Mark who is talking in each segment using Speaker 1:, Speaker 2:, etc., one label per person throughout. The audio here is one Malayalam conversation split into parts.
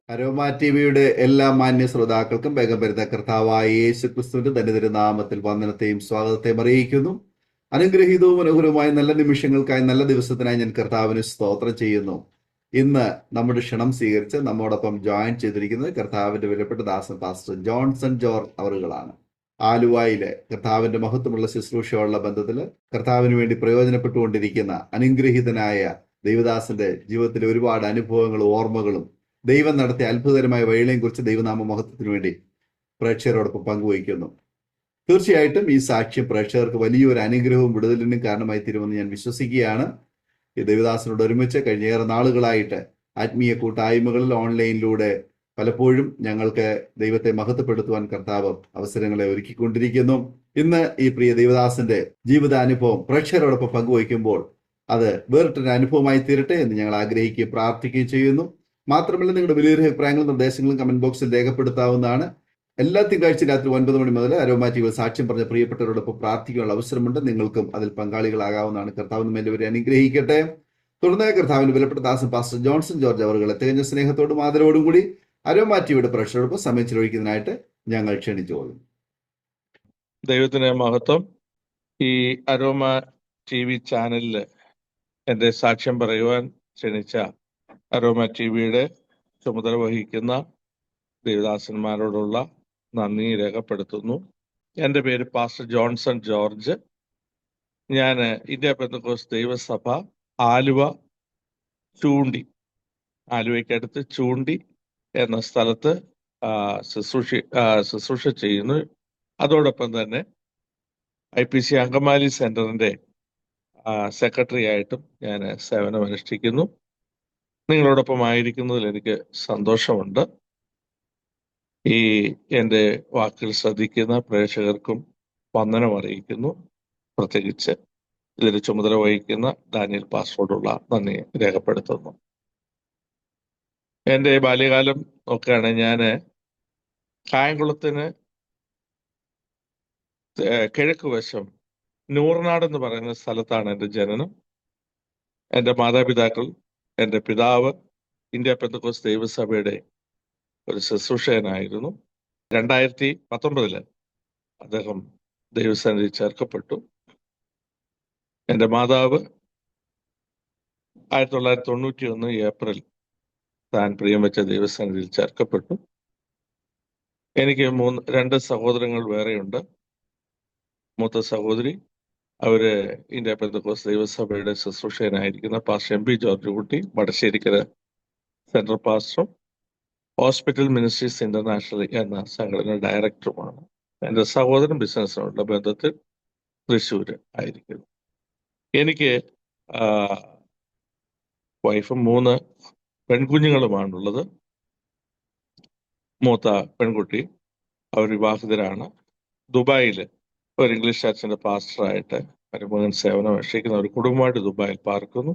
Speaker 1: അരോമ ടിവിയുടെ എല്ലാ മാന്യ ശ്രോതാക്കൾക്കും വേഗം വരുന്ന കർത്താവായ യേശു ക്രിസ്തുവിന്റെ തന്നെ തിരുനാമത്തിൽ വന്ദനത്തെയും സ്വാഗതത്തെയും അറിയിക്കുന്നു. അനുഗ്രഹീതവും മനോഹരവുമായ നല്ല നിമിഷങ്ങൾക്കായി, നല്ല ദിവസത്തിനായി ഞാൻ കർത്താവിന് സ്തോത്രം ചെയ്യുന്നു. ഇന്ന് നമ്മുടെ ക്ഷണം സ്വീകരിച്ച് നമ്മോടൊപ്പം ജോയിൻ ചെയ്തിരിക്കുന്നത് കർത്താവിന്റെ വിലപ്പെട്ട ദാസൻ പാസ്റ്റർ ജോൺസൺ ജോർജ് അവറുകളാണ്. ആലുവായിലെ കർത്താവിന്റെ മഹത്വമുള്ള ശുശ്രൂഷയുള്ള ബന്ധത്തിൽ കർത്താവിന് വേണ്ടി പ്രയോജനപ്പെട്ടുകൊണ്ടിരിക്കുന്ന അനുഗ്രഹീതനായ ദൈവദാസന്റെ ജീവിതത്തിലെ ഒരുപാട് അനുഭവങ്ങളും ഓർമ്മകളും ദൈവം നടത്തിയ അത്ഭുതകരമായ വഴികളെയും കുറിച്ച് ദൈവനാമ മഹത്വത്തിന് വേണ്ടി പ്രേക്ഷകരോടൊപ്പം പങ്കുവയ്ക്കുന്നു. തീർച്ചയായിട്ടും ഈ സാക്ഷ്യം പ്രേക്ഷകർക്ക് വലിയൊരു അനുഗ്രഹവും വിടുതലിനും കാരണമായി തീരുമെന്ന് ഞാൻ വിശ്വസിക്കുകയാണ്. ഈ ദൈവദാസനോട് ഒരുമിച്ച് കഴിഞ്ഞ ഏറെ നാളുകളായിട്ട് ആത്മീയ കൂട്ടായ്മകളിൽ ഓൺലൈനിലൂടെ പലപ്പോഴും ഞങ്ങൾക്ക് ദൈവത്തെ മഹത്വപ്പെടുത്തുവാൻ കർത്താവ് അവസരങ്ങളെ ഒരുക്കിക്കൊണ്ടിരിക്കുന്നു. ഇന്ന് ഈ പ്രിയ ദൈവദാസന്റെ ജീവിതാനുഭവം പ്രേക്ഷകരോടൊപ്പം പങ്കുവയ്ക്കുമ്പോൾ അത് വേറിട്ടൊരു അനുഭവമായി തീരട്ടെ എന്ന് ഞങ്ങൾ ആഗ്രഹിക്കുകയും പ്രാർത്ഥിക്കുകയും ചെയ്യുന്നു. മാത്രമല്ല, നിങ്ങളുടെ വലിയൊരു അഭിപ്രായങ്ങളും നിർദ്ദേശങ്ങളും കമന്റ് ബോക്സിൽ രേഖപ്പെടുത്താവുന്നതാണ്. എല്ലാ തിങ്കളാഴ്ച രാത്രി 9 മണി മുതൽ അരോമ ടിവിയിൽ സാക്ഷ്യം പറഞ്ഞ പ്രിയപ്പെട്ടവരോടൊപ്പം പ്രാർത്ഥിക്കാനുള്ള അവസരമുണ്ട്. നിങ്ങൾക്കും അതിൽ പങ്കാളികളാകാവുന്നതാണ്. കർത്താവ് നമ്മെ അനുഗ്രഹിക്കട്ടെ. തുടർന്ന് കർത്താവിന്റെ വിലപ്പെട്ട ദാസൻ പാസ്റ്റർ ജോൺസൺ ജോർജ് അവറുകളെ തികഞ്ഞ സ്നേഹത്തോടും ആദരവോടും കൂടി അരോമ ടിവിയുടെ പ്രേക്ഷകരോടൊപ്പം സമയം ചെലവഴിക്കുന്നതിനായിട്ട് ഞങ്ങൾ ക്ഷണിച്ചുകൊള്ളും.
Speaker 2: ദൈവത്തിന് മഹത്വം. ഈ അരോമ ടി വി ചാനലില് എൻ്റെ സാക്ഷ്യം പറയുവാൻ ക്ഷണിച്ച അരോമ ടി വിയുടെ ചുമതല വഹിക്കുന്ന ദേവദാസന്മാരോടുള്ള നന്ദി രേഖപ്പെടുത്തുന്നു. എൻ്റെ പേര് പാസ്റ്റർ ജോൺസൺ ജോർജ്. ഞാൻ ഇന്ത്യ പെന്തക്കോസ്ത് ദൈവസഭ ആലുവ ആലുവയ്ക്കടുത്ത് ചൂണ്ടി എന്ന സ്ഥലത്ത് ശുശ്രൂഷ ചെയ്യുന്നു. അതോടൊപ്പം തന്നെ IPC അങ്കമാലി സെന്ററിന്റെ സെക്രട്ടറി ആയിട്ടും ഞാൻ സേവനമനുഷ്ഠിക്കുന്നു. നിങ്ങളോടൊപ്പം ആയിരിക്കുന്നതിൽ എനിക്ക് സന്തോഷമുണ്ട്. ഈ എൻ്റെ വാക്കുകൾ ശ്രദ്ധിക്കുന്ന പ്രേക്ഷകർക്കും വന്ദനം അറിയിക്കുന്നു. പ്രത്യേകിച്ച് ഇതിൽ ചുമതല വഹിക്കുന്ന ഡാനിയൽ പാസ്റ്ററോടുള്ള നന്ദി രേഖപ്പെടുത്തുന്നു. എൻ്റെ ബാല്യകാലം ഒക്കെയാണ് ഞാൻ കായംകുളത്തിന് കിഴക്ക് വശം നൂർനാട് എന്ന് പറയുന്ന സ്ഥലത്താണ് എൻ്റെ ജനനം. എൻ്റെ മാതാപിതാക്കൾ, എൻ്റെ പിതാവ് ഇന്ത്യ പെന്തക്കോസ്ത് ദൈവസഭയുടെ ഒരു ശുശ്രൂഷകനായിരുന്നു. 2019 അദ്ദേഹം ദൈവസന്നിധി ചേർക്കപ്പെട്ടു. എൻ്റെ മാതാവ് 1991 ഏപ്രിൽ താൻ പ്രിയം വെച്ച ദൈവസന്നിധിയിൽ ചേർക്കപ്പെട്ടു. എനിക്ക് 2 സഹോദരങ്ങൾ വേറെയുണ്ട്. മൂത്ത സഹോദരി അവര് ഇന്ത്യ പെന്തക്കോസ്ത് ദൈവസഭയുടെ ശുശ്രൂഷകനായിരിക്കുന്ന pastor MP George Kutty, Vadasserikkara central പാസ്റ്ററും ഹോസ്പിറ്റൽ മിനിസ്ട്രീസ് ഇന്റർനാഷണൽ എന്ന സംഘടന ഡയറക്ടറുമാണ്. എൻ്റെ സഹോദരൻ ബിസിനസ്സിനുള്ള ബന്ധത്തിൽ തൃശ്ശൂര് ആയിരിക്കുന്നു. എനിക്ക് വൈഫും 3 പെൺകുഞ്ഞുങ്ങളുമാണുള്ളത്. മൂത്ത പെൺകുട്ടി അവർ വിവാഹിതരാണ്. ദുബായിൽ ഒരു ഇംഗ്ലീഷ് ചർച്ചിന്റെ പാസ്റ്ററായിട്ട് മരുമകൻ സേവനം അനുഷ്ഠിക്കുന്ന ഒരു കുടുംബമായിട്ട് ദുബായിൽ പാർക്കുന്നു.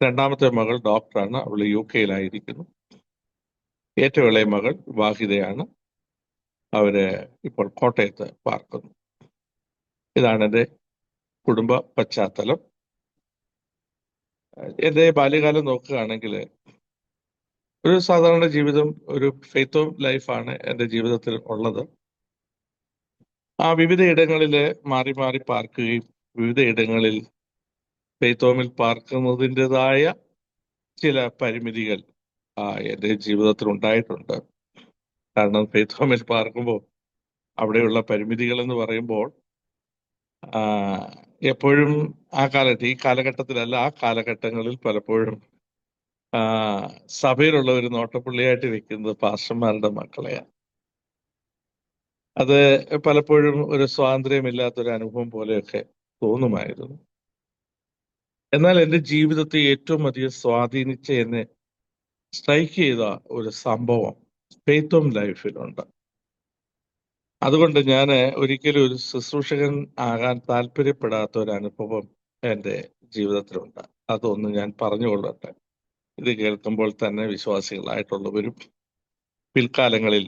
Speaker 2: 2ാമത്തെ മകൾ ഡോക്ടറാണ്. അവൾ UK-യിലായിരിക്കുന്നു. ഏറ്റവും ഇളയ മകൾ വിവാഹിതയാണ്. അവര് ഇപ്പോൾ കോട്ടയത്ത് പാർക്കുന്നു. ഇതാണ് എൻ്റെ കുടുംബ പശ്ചാത്തലം. എൻ്റെ ബാല്യകാലം നോക്കുകയാണെങ്കിൽ ഒരു സാധാരണ ജീവിതം, ഒരു ഫെയ്ത്ത് ലൈഫാണ് എൻ്റെ ജീവിതത്തിൽ ഉള്ളത്. വിവിധ ഇടങ്ങളിൽ മാറി മാറി പാർക്കുകയും വിവിധ ഇടങ്ങളിൽ ഫെയ്ത്ത് പാർക്കുന്നതിൻ്റെതായ ചില പരിമിതികൾ എൻ്റെ ജീവിതത്തിൽ ഉണ്ടായിട്ടുണ്ട്. കാരണം ഫെയ്ത്ത് പാർക്കുമ്പോൾ അവിടെയുള്ള പരിമിതികൾ എന്ന് പറയുമ്പോൾ എപ്പോഴും ഈ കാലഘട്ടത്തിലല്ല, ആ കാലഘട്ടങ്ങളിൽ പലപ്പോഴും സഭയിലുള്ള ഒരു നോട്ടപ്പുള്ളിയായിട്ട് വെക്കുന്നത് പാസ്റ്റർമാരുടെ മക്കളെയാണ്. അത് പലപ്പോഴും ഒരു സ്വാതന്ത്ര്യമില്ലാത്തൊരു അനുഭവം പോലെയൊക്കെ തോന്നുമായിരുന്നു. എന്നാൽ എൻ്റെ ജീവിതത്തെ ഏറ്റവും അധികം സ്വാധീനിച്ച, എന്നെ സ്ട്രൈക്ക് ചെയ്ത ഒരു സംഭവം ഫെയ്ത്ത് ലൈഫിലുണ്ട്. അതുകൊണ്ട് ഞാൻ ഒരിക്കലും ഒരു ശുശ്രൂഷകൻ ആകാൻ താല്പര്യപ്പെടാത്ത ഒരു അനുഭവം എൻ്റെ ജീവിതത്തിലുണ്ട്. അതൊന്ന് ഞാൻ പറഞ്ഞുകൊള്ളട്ടെ. ഇത് കേൾക്കുമ്പോൾ തന്നെ വിശ്വാസികളായിട്ടുള്ളവരും പിൽക്കാലങ്ങളിൽ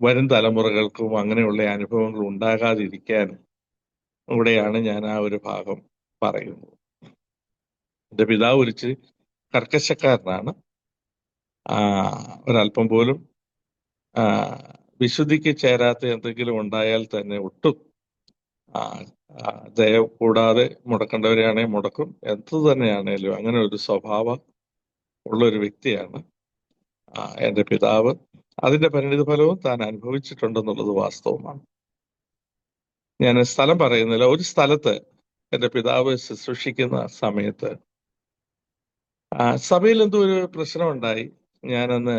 Speaker 2: വരും തലമുറകൾക്കും അങ്ങനെയുള്ള അനുഭവങ്ങൾ ഉണ്ടാകാതിരിക്കാൻ ഇവിടെയാണ് ഞാൻ ആ ഒരു ഭാഗം പറയുന്നത്. എൻ്റെ പിതാവ് കർക്കശക്കാരനാണ്. ഒരല്പം പോലും ആ, വിശുദ്ധിക്ക് ചേരാത്ത എന്തെങ്കിലും ഉണ്ടായാൽ തന്നെ ഒട്ടും ആ, ദയ കൂടാതെ മുടക്കേണ്ടവരെയാണെങ്കിൽ മുടക്കും. എന്ത് തന്നെയാണേലും അങ്ങനെ ഒരു സ്വഭാവം ഉള്ള ഒരു വ്യക്തിയാണ് എൻ്റെ പിതാവ്. അതിന്റെ പരിണിത ഫലവും താൻ അനുഭവിച്ചിട്ടുണ്ടെന്നുള്ളത് വാസ്തവമാണ്. ഞാൻ സ്ഥലം പറയുന്നില്ല. ഒരു സ്ഥലത്ത് എൻ്റെ പിതാവ് ശുശ്രൂഷിക്കുന്ന സമയത്ത് സഭയിൽ എന്തോ ഒരു പ്രശ്നമുണ്ടായി. ഞാനന്ന്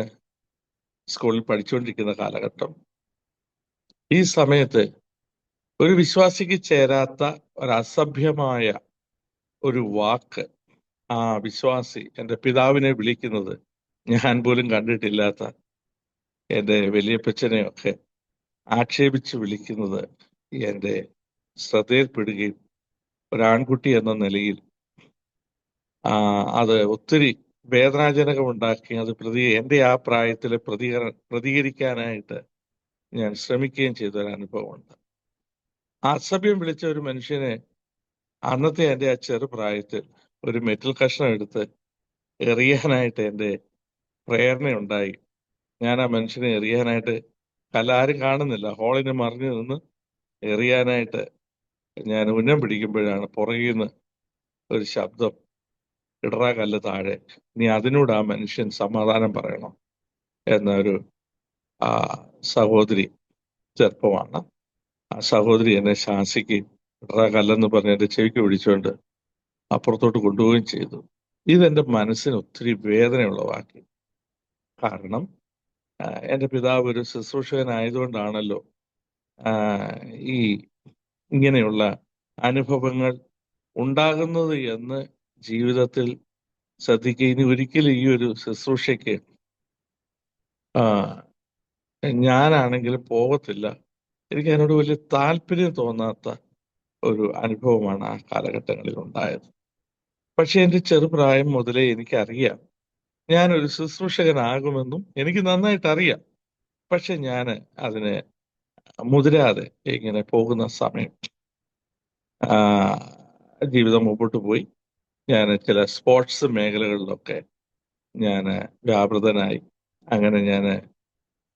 Speaker 2: സ്കൂളിൽ പഠിച്ചുകൊണ്ടിരിക്കുന്ന കാലഘട്ടം. ഈ സമയത്ത് ഒരു വിശ്വാസിക്ക് ചേരാത്ത ഒരു അസഭ്യമായ ഒരു വാക്ക് ആ വിശ്വാസി എൻ്റെ പിതാവിനെ വിളിക്കുന്നത് ഞാൻ പോലും കണ്ടിട്ടില്ലാത്ത എൻ്റെ വലിയപ്പച്ചനെയൊക്കെ ആക്ഷേപിച്ച് വിളിക്കുന്നത് എൻ്റെ ശ്രദ്ധയിൽപ്പെടുകയും ഒരാൺകുട്ടി എന്ന നിലയിൽ അത് ഒത്തിരി വേദനാജനകമുണ്ടാക്കി. അത് എൻ്റെ ആ പ്രായത്തിൽ പ്രതികരിക്കാനായിട്ട് ഞാൻ ശ്രമിക്കുകയും ചെയ്ത ഒരു അനുഭവമുണ്ട്. അസഭ്യം വിളിച്ച ഒരു മനുഷ്യനെ അന്നത്തെ എൻ്റെ ആ ചെറുപ്രായത്തിൽ ഒരു മെറ്റൽ കഷ്ണം എടുത്ത് എറിയാനായിട്ട് എൻ്റെ പ്രേരണയുണ്ടായി. ഞാൻ ആ മനുഷ്യനെ എറിയാനായിട്ട് കല്ലാരും കാണുന്നില്ല, ഹോളിന് മറിഞ്ഞു നിന്ന് എറിയാനായിട്ട് ഞാൻ ഉന്നം പിടിക്കുമ്പോഴാണ് പുറകിൽ നിന്ന് ഒരു ശബ്ദം, ഇടറാ കല്ല് താഴെ, നീ അതിനോട് ആ മനുഷ്യൻ സമാധാനം പറയണം എന്നൊരു സഹോദരി, ചെറുപ്പമാണ്. ആ സഹോദരി എന്നെ ശാസിക്കുകയും ഇടറാ കല്ലെന്ന് പറഞ്ഞ് എൻ്റെ ചെവിക്ക് പിടിച്ചുകൊണ്ട് അപ്പുറത്തോട്ട് കൊണ്ടുപോവുകയും ചെയ്തു. ഇതെൻ്റെ മനസ്സിന് ഒത്തിരി വേദന ഉളവാക്കി. കാരണം എൻ്റെ പിതാവ് ഒരു ശുശ്രൂഷകനായതുകൊണ്ടാണല്ലോ ഈ ഇങ്ങനെയുള്ള അനുഭവങ്ങൾ ഉണ്ടാകുന്നത് എന്ന് ജീവിതത്തിൽ ശ്രദ്ധിക്കുക. ഇനി ഒരിക്കലും ഈ ഒരു ശുശ്രൂഷയ്ക്ക് ഞാനാണെങ്കിലും പോകത്തില്ല. എനിക്ക് അതിനോട് വലിയ താല്പര്യം തോന്നാത്ത ഒരു അനുഭവമാണ് ആ കാലഘട്ടങ്ങളിൽ ഉണ്ടായത്. പക്ഷെ എൻ്റെ ചെറുപ്രായം മുതലേ എനിക്കറിയാം ഞാനൊരു ശുശ്രൂഷകനാകുമെന്നും എനിക്ക് നന്നായിട്ട് അറിയാം. പക്ഷെ ഞാൻ അതിന് മുതിരാതെ ഇങ്ങനെ പോകുന്ന സമയം ജീവിതം മുമ്പോട്ട് പോയി. ഞാൻ ചില സ്പോർട്സ് മേഖലകളിലൊക്കെ ഞാൻ വ്യാപൃതനായി. അങ്ങനെ ഞാൻ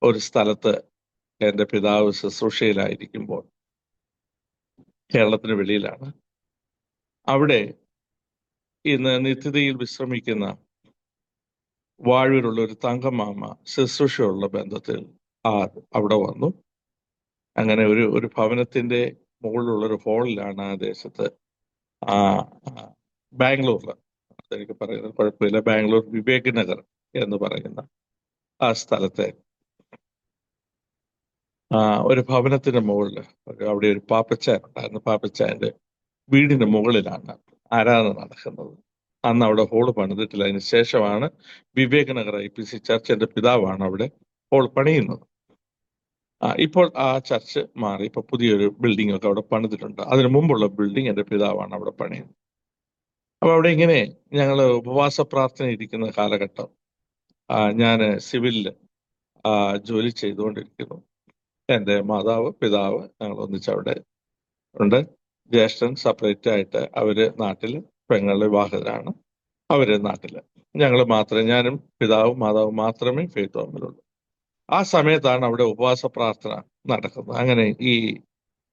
Speaker 2: ഒരു സ്ഥലത്ത് എൻ്റെ പിതാവ് ശുശ്രൂഷയിലായിരിക്കുമ്പോൾ, കേരളത്തിന് വെളിയിലാണ്, അവിടെ ഇന്ന് നിത്യതയിൽ വിശ്രമിക്കുന്ന വാഴൂരുള്ള ഒരു തങ്കമാമ ശുശ്രൂഷയുള്ള ബന്ധത്തിൽ അവിടെ വന്നു. അങ്ങനെ ഒരു ഭവനത്തിന്റെ മുകളിലുള്ളൊരു ഹോളിലാണ് ആ ദേശത്ത്, ബാംഗ്ലൂരിൽ, എനിക്ക് പറയുന്നത് കുഴപ്പമില്ല, ബാംഗ്ലൂർ വിവേക് നഗർ എന്ന് പറയുന്ന ആ സ്ഥലത്തെ ഒരു ഭവനത്തിന്റെ മുകളിൽ അവിടെ ഒരു പാപ്പച്ചാൻ ഉണ്ടായിരുന്നു. പാപ്പച്ചാന്റെ വീടിന്റെ മുകളിലാണ് ആരാധന നടക്കുന്നത്. അന്ന് അവിടെ ഹോള് പണിതിട്ടില്ല. അതിന് ശേഷമാണ് വിവേക് നഗർ IPC ചർച്ചിന്റെ പിതാവാണ് അവിടെ ഹോൾ പണിയുന്നത്. ഇപ്പോൾ ആ ചർച്ച് മാറി ഇപ്പൊ പുതിയൊരു ബിൽഡിംഗ് ഒക്കെ അവിടെ പണിതിട്ടുണ്ട്. അതിനു മുമ്പുള്ള ബിൽഡിംഗ് എൻ്റെ പിതാവാണ് അവിടെ പണിയുന്നത്. അപ്പൊ അവിടെ ഇങ്ങനെ ഞങ്ങൾ ഉപവാസ പ്രാർത്ഥന ഇരിക്കുന്ന കാലഘട്ടം, ഞാൻ സിവിലില് ജോലി ചെയ്തുകൊണ്ടിരിക്കുന്നു. എൻ്റെ മാതാവ്, പിതാവ് ഞങ്ങൾ ഒന്നിച്ചവിടെ ഉണ്ട്. ജ്യേഷ്ഠൻ സെപ്പറേറ്റ് ആയിട്ട് അവര് നാട്ടില്, പെങ്ങൾ വിവാഹിതരാണ്, അവര് നാട്ടില്. ഞങ്ങൾ മാത്രമേ, ഞാനും പിതാവും മാതാവും മാത്രമേ ഫെയ്ത്ത് തമ്മിലുള്ളൂ. ആ സമയത്താണ് അവിടെ ഉപവാസ പ്രാർത്ഥന നടക്കുന്നത്. അങ്ങനെ ഈ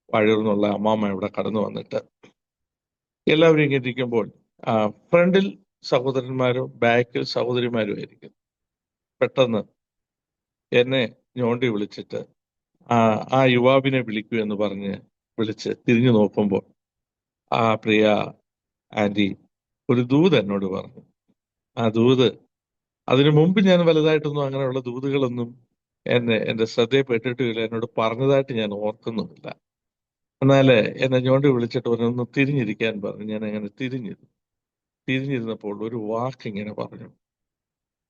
Speaker 2: വഴിയിൽ നിന്നുള്ള അമ്മാമ്മ ഇവിടെ കടന്നു വന്നിട്ട് എല്ലാവരും ഇങ്ങനെ ഇരിക്കുമ്പോൾ ഫ്രണ്ടിൽ സഹോദരന്മാരും ബാക്കിൽ സഹോദരിമാരും ആയിരിക്കും. പെട്ടെന്ന് എന്നെ ഞോണ്ടി വിളിച്ചിട്ട് ആ യുവാവിനെ വിളിക്കൂ എന്ന് പറഞ്ഞ് വിളിച്ച് തിരിഞ്ഞു നോക്കുമ്പോൾ ആ പ്രിയ ആന്റി ഒരു ദൂത് എന്നോട് പറഞ്ഞു. ആ ദൂത്, അതിനു മുമ്പ് ഞാൻ വലുതായിട്ടൊന്നും അങ്ങനെയുള്ള ദൂതുകളൊന്നും എൻ്റെ ശ്രദ്ധയിൽപ്പെട്ടിട്ടുമില്ല, എന്നോട് പറഞ്ഞതായിട്ട് ഞാൻ ഓർക്കുന്നുമില്ല. എന്നാല് എന്നെ ഞോണ്ടി വിളിച്ചിട്ട് ഒന്ന് തിരിഞ്ഞിരിക്കാൻ പറഞ്ഞു. ഞാൻ അങ്ങനെ തിരിഞ്ഞിരുന്നപ്പോൾ ഒരു വാക്ക് ഇങ്ങനെ പറഞ്ഞു,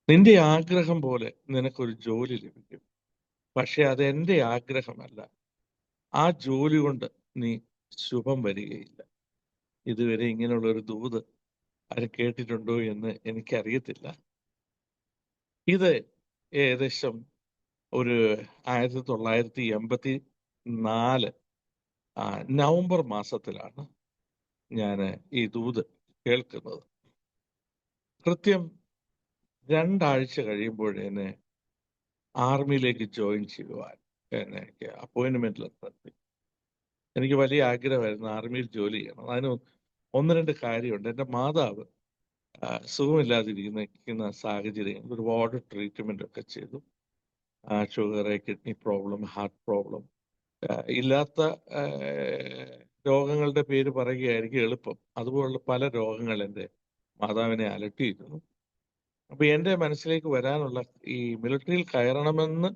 Speaker 2: നിന്റെ ആഗ്രഹം പോലെ നിനക്കൊരു ജോലി ലഭിക്കും, പക്ഷെ അത് എൻ്റെ ആഗ്രഹമല്ല. ആ ജോലി കൊണ്ട് നീ ശുഭം വരികയില്ല. ഇതുവരെ ഇങ്ങനെയുള്ള ഒരു ദൂത് ആരും കേട്ടിട്ടുണ്ടോ എന്ന് എനിക്കറിയത്തില്ല. ഇത് ഏകദേശം ഒരു 1984 നവംബർ മാസത്തിലാണ് ഞാൻ ഈ ദൂത് കേൾക്കുന്നത്. കൃത്യം 2 ആഴ്ച കഴിയുമ്പോഴേനെ ആർമിയിലേക്ക് ജോയിൻ ചെയ്യുവാൻ എന്നെ അപ്പോയിന്റ്മെന്റിൽ നിർത്തി. എനിക്ക് വലിയ ആഗ്രഹമായിരുന്നു ആർമിയിൽ ജോലി ചെയ്യണം. അതിന് 1-2 കാര്യമുണ്ട്. എൻ്റെ മാതാവ് സുഖമില്ലാതിരിക്കുന്ന സാഹചര്യം ഒരുപാട് ട്രീറ്റ്മെന്റ് ഒക്കെ ചെയ്തു. Sugar, kidney problem, heart problem, ഇല്ലാത്ത രോഗങ്ങളുടെ പേര് പറയുകയായിരിക്കും എളുപ്പം. അതുപോലുള്ള പല രോഗങ്ങൾ എൻ്റെ മാതാവിനെ അലട്ടിയിരുന്നു. അപ്പൊ എൻ്റെ മനസ്സിലേക്ക് വരാനുള്ള ഈ മിലിറ്ററിയിൽ കയറണമെന്ന്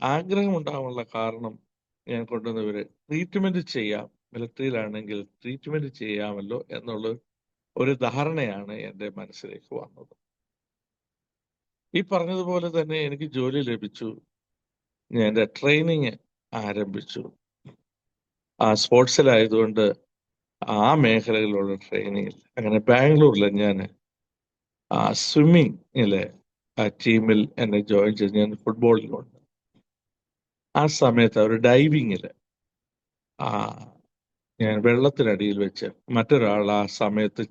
Speaker 2: ആഗ്രഹമുണ്ടാകാനുള്ള കാരണം ഞാൻ കൊണ്ടുവന്നവര് ട്രീറ്റ്മെന്റ് ചെയ്യാം, മിലിറ്ററിയിലാണെങ്കിൽ ട്രീറ്റ്മെന്റ് ചെയ്യാമല്ലോ എന്നുള്ള ഒരു ധാരണയാണ് എൻ്റെ മനസ്സിലേക്ക് വന്നത്. ഈ പറഞ്ഞതുപോലെ തന്നെ എനിക്ക് ജോലി ലഭിച്ചു. ഞാൻ എൻ്റെ ട്രെയിനിങ് ആരംഭിച്ചു. സ്പോർട്സിലായതുകൊണ്ട് ആ മേഖലകളിലുള്ള ട്രെയിനിങ്ങിൽ അങ്ങനെ ബാംഗ്ലൂരിൽ ഞാൻ സ്വിമ്മിങ്ങിലെ ടീമിൽ എന്നെ ജോയിൻ ചെയ്ത്. ഞാൻ ഫുട്ബോളിലുണ്ട്. ആ സമയത്ത് ഒരു ഡൈവിങ്ങിൽ ഞാൻ വെള്ളത്തിനടിയിൽ വെച്ച് മറ്റൊരാൾ ആ സമയത്ത്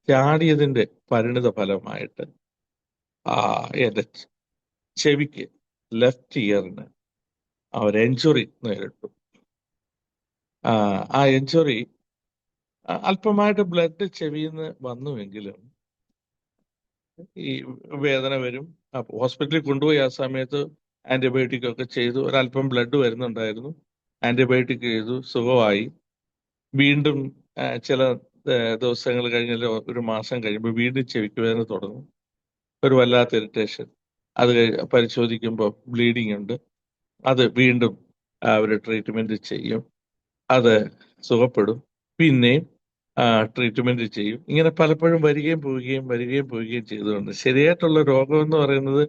Speaker 2: ചാടിയതിന്റെ പരിണിത ഫലമായിട്ട് എൻ്റെ ചെവിക്ക്, ലെഫ്റ്റ് ഇയറിന് ഒരു എൻജുറി നേരിട്ടു. ആ എൻജുറി അല്പമായിട്ട് ബ്ലഡ് ചെവിയിൽ നിന്ന് വന്നുവെങ്കിലും ഈ വേദന വരും. അപ്പോൾ ഹോസ്പിറ്റലിൽ കൊണ്ടുപോയി ആ സമയത്ത് ആന്റിബയോട്ടിക് ഒക്കെ ചെയ്തു. ഒരല്പം ബ്ലഡ് വരുന്നുണ്ടായിരുന്നു. ആന്റിബയോട്ടിക് ചെയ്തു, സുഖമായി. വീണ്ടും ചില ദിവസങ്ങൾ കഴിഞ്ഞാൽ 1 മാസം കഴിയുമ്പോൾ വീണ്ടും ചെവിക്ക് വേദന തുടങ്ങും. ഒരു വല്ലാത്ത ഇറിറ്റേഷൻ. അത് പരിശോധിക്കുമ്പോൾ ബ്ലീഡിങ് ഉണ്ട്. അത് വീണ്ടും അവർ ട്രീറ്റ്മെന്റ് ചെയ്യും. അത് സുഖപ്പെടും. പിന്നെയും ട്രീറ്റ്മെന്റ് ചെയ്യും. ഇങ്ങനെ പലപ്പോഴും വരികയും പോവുകയും ചെയ്തുകൊണ്ട് ശരിയായിട്ടുള്ള രോഗം എന്ന് പറയുന്നത്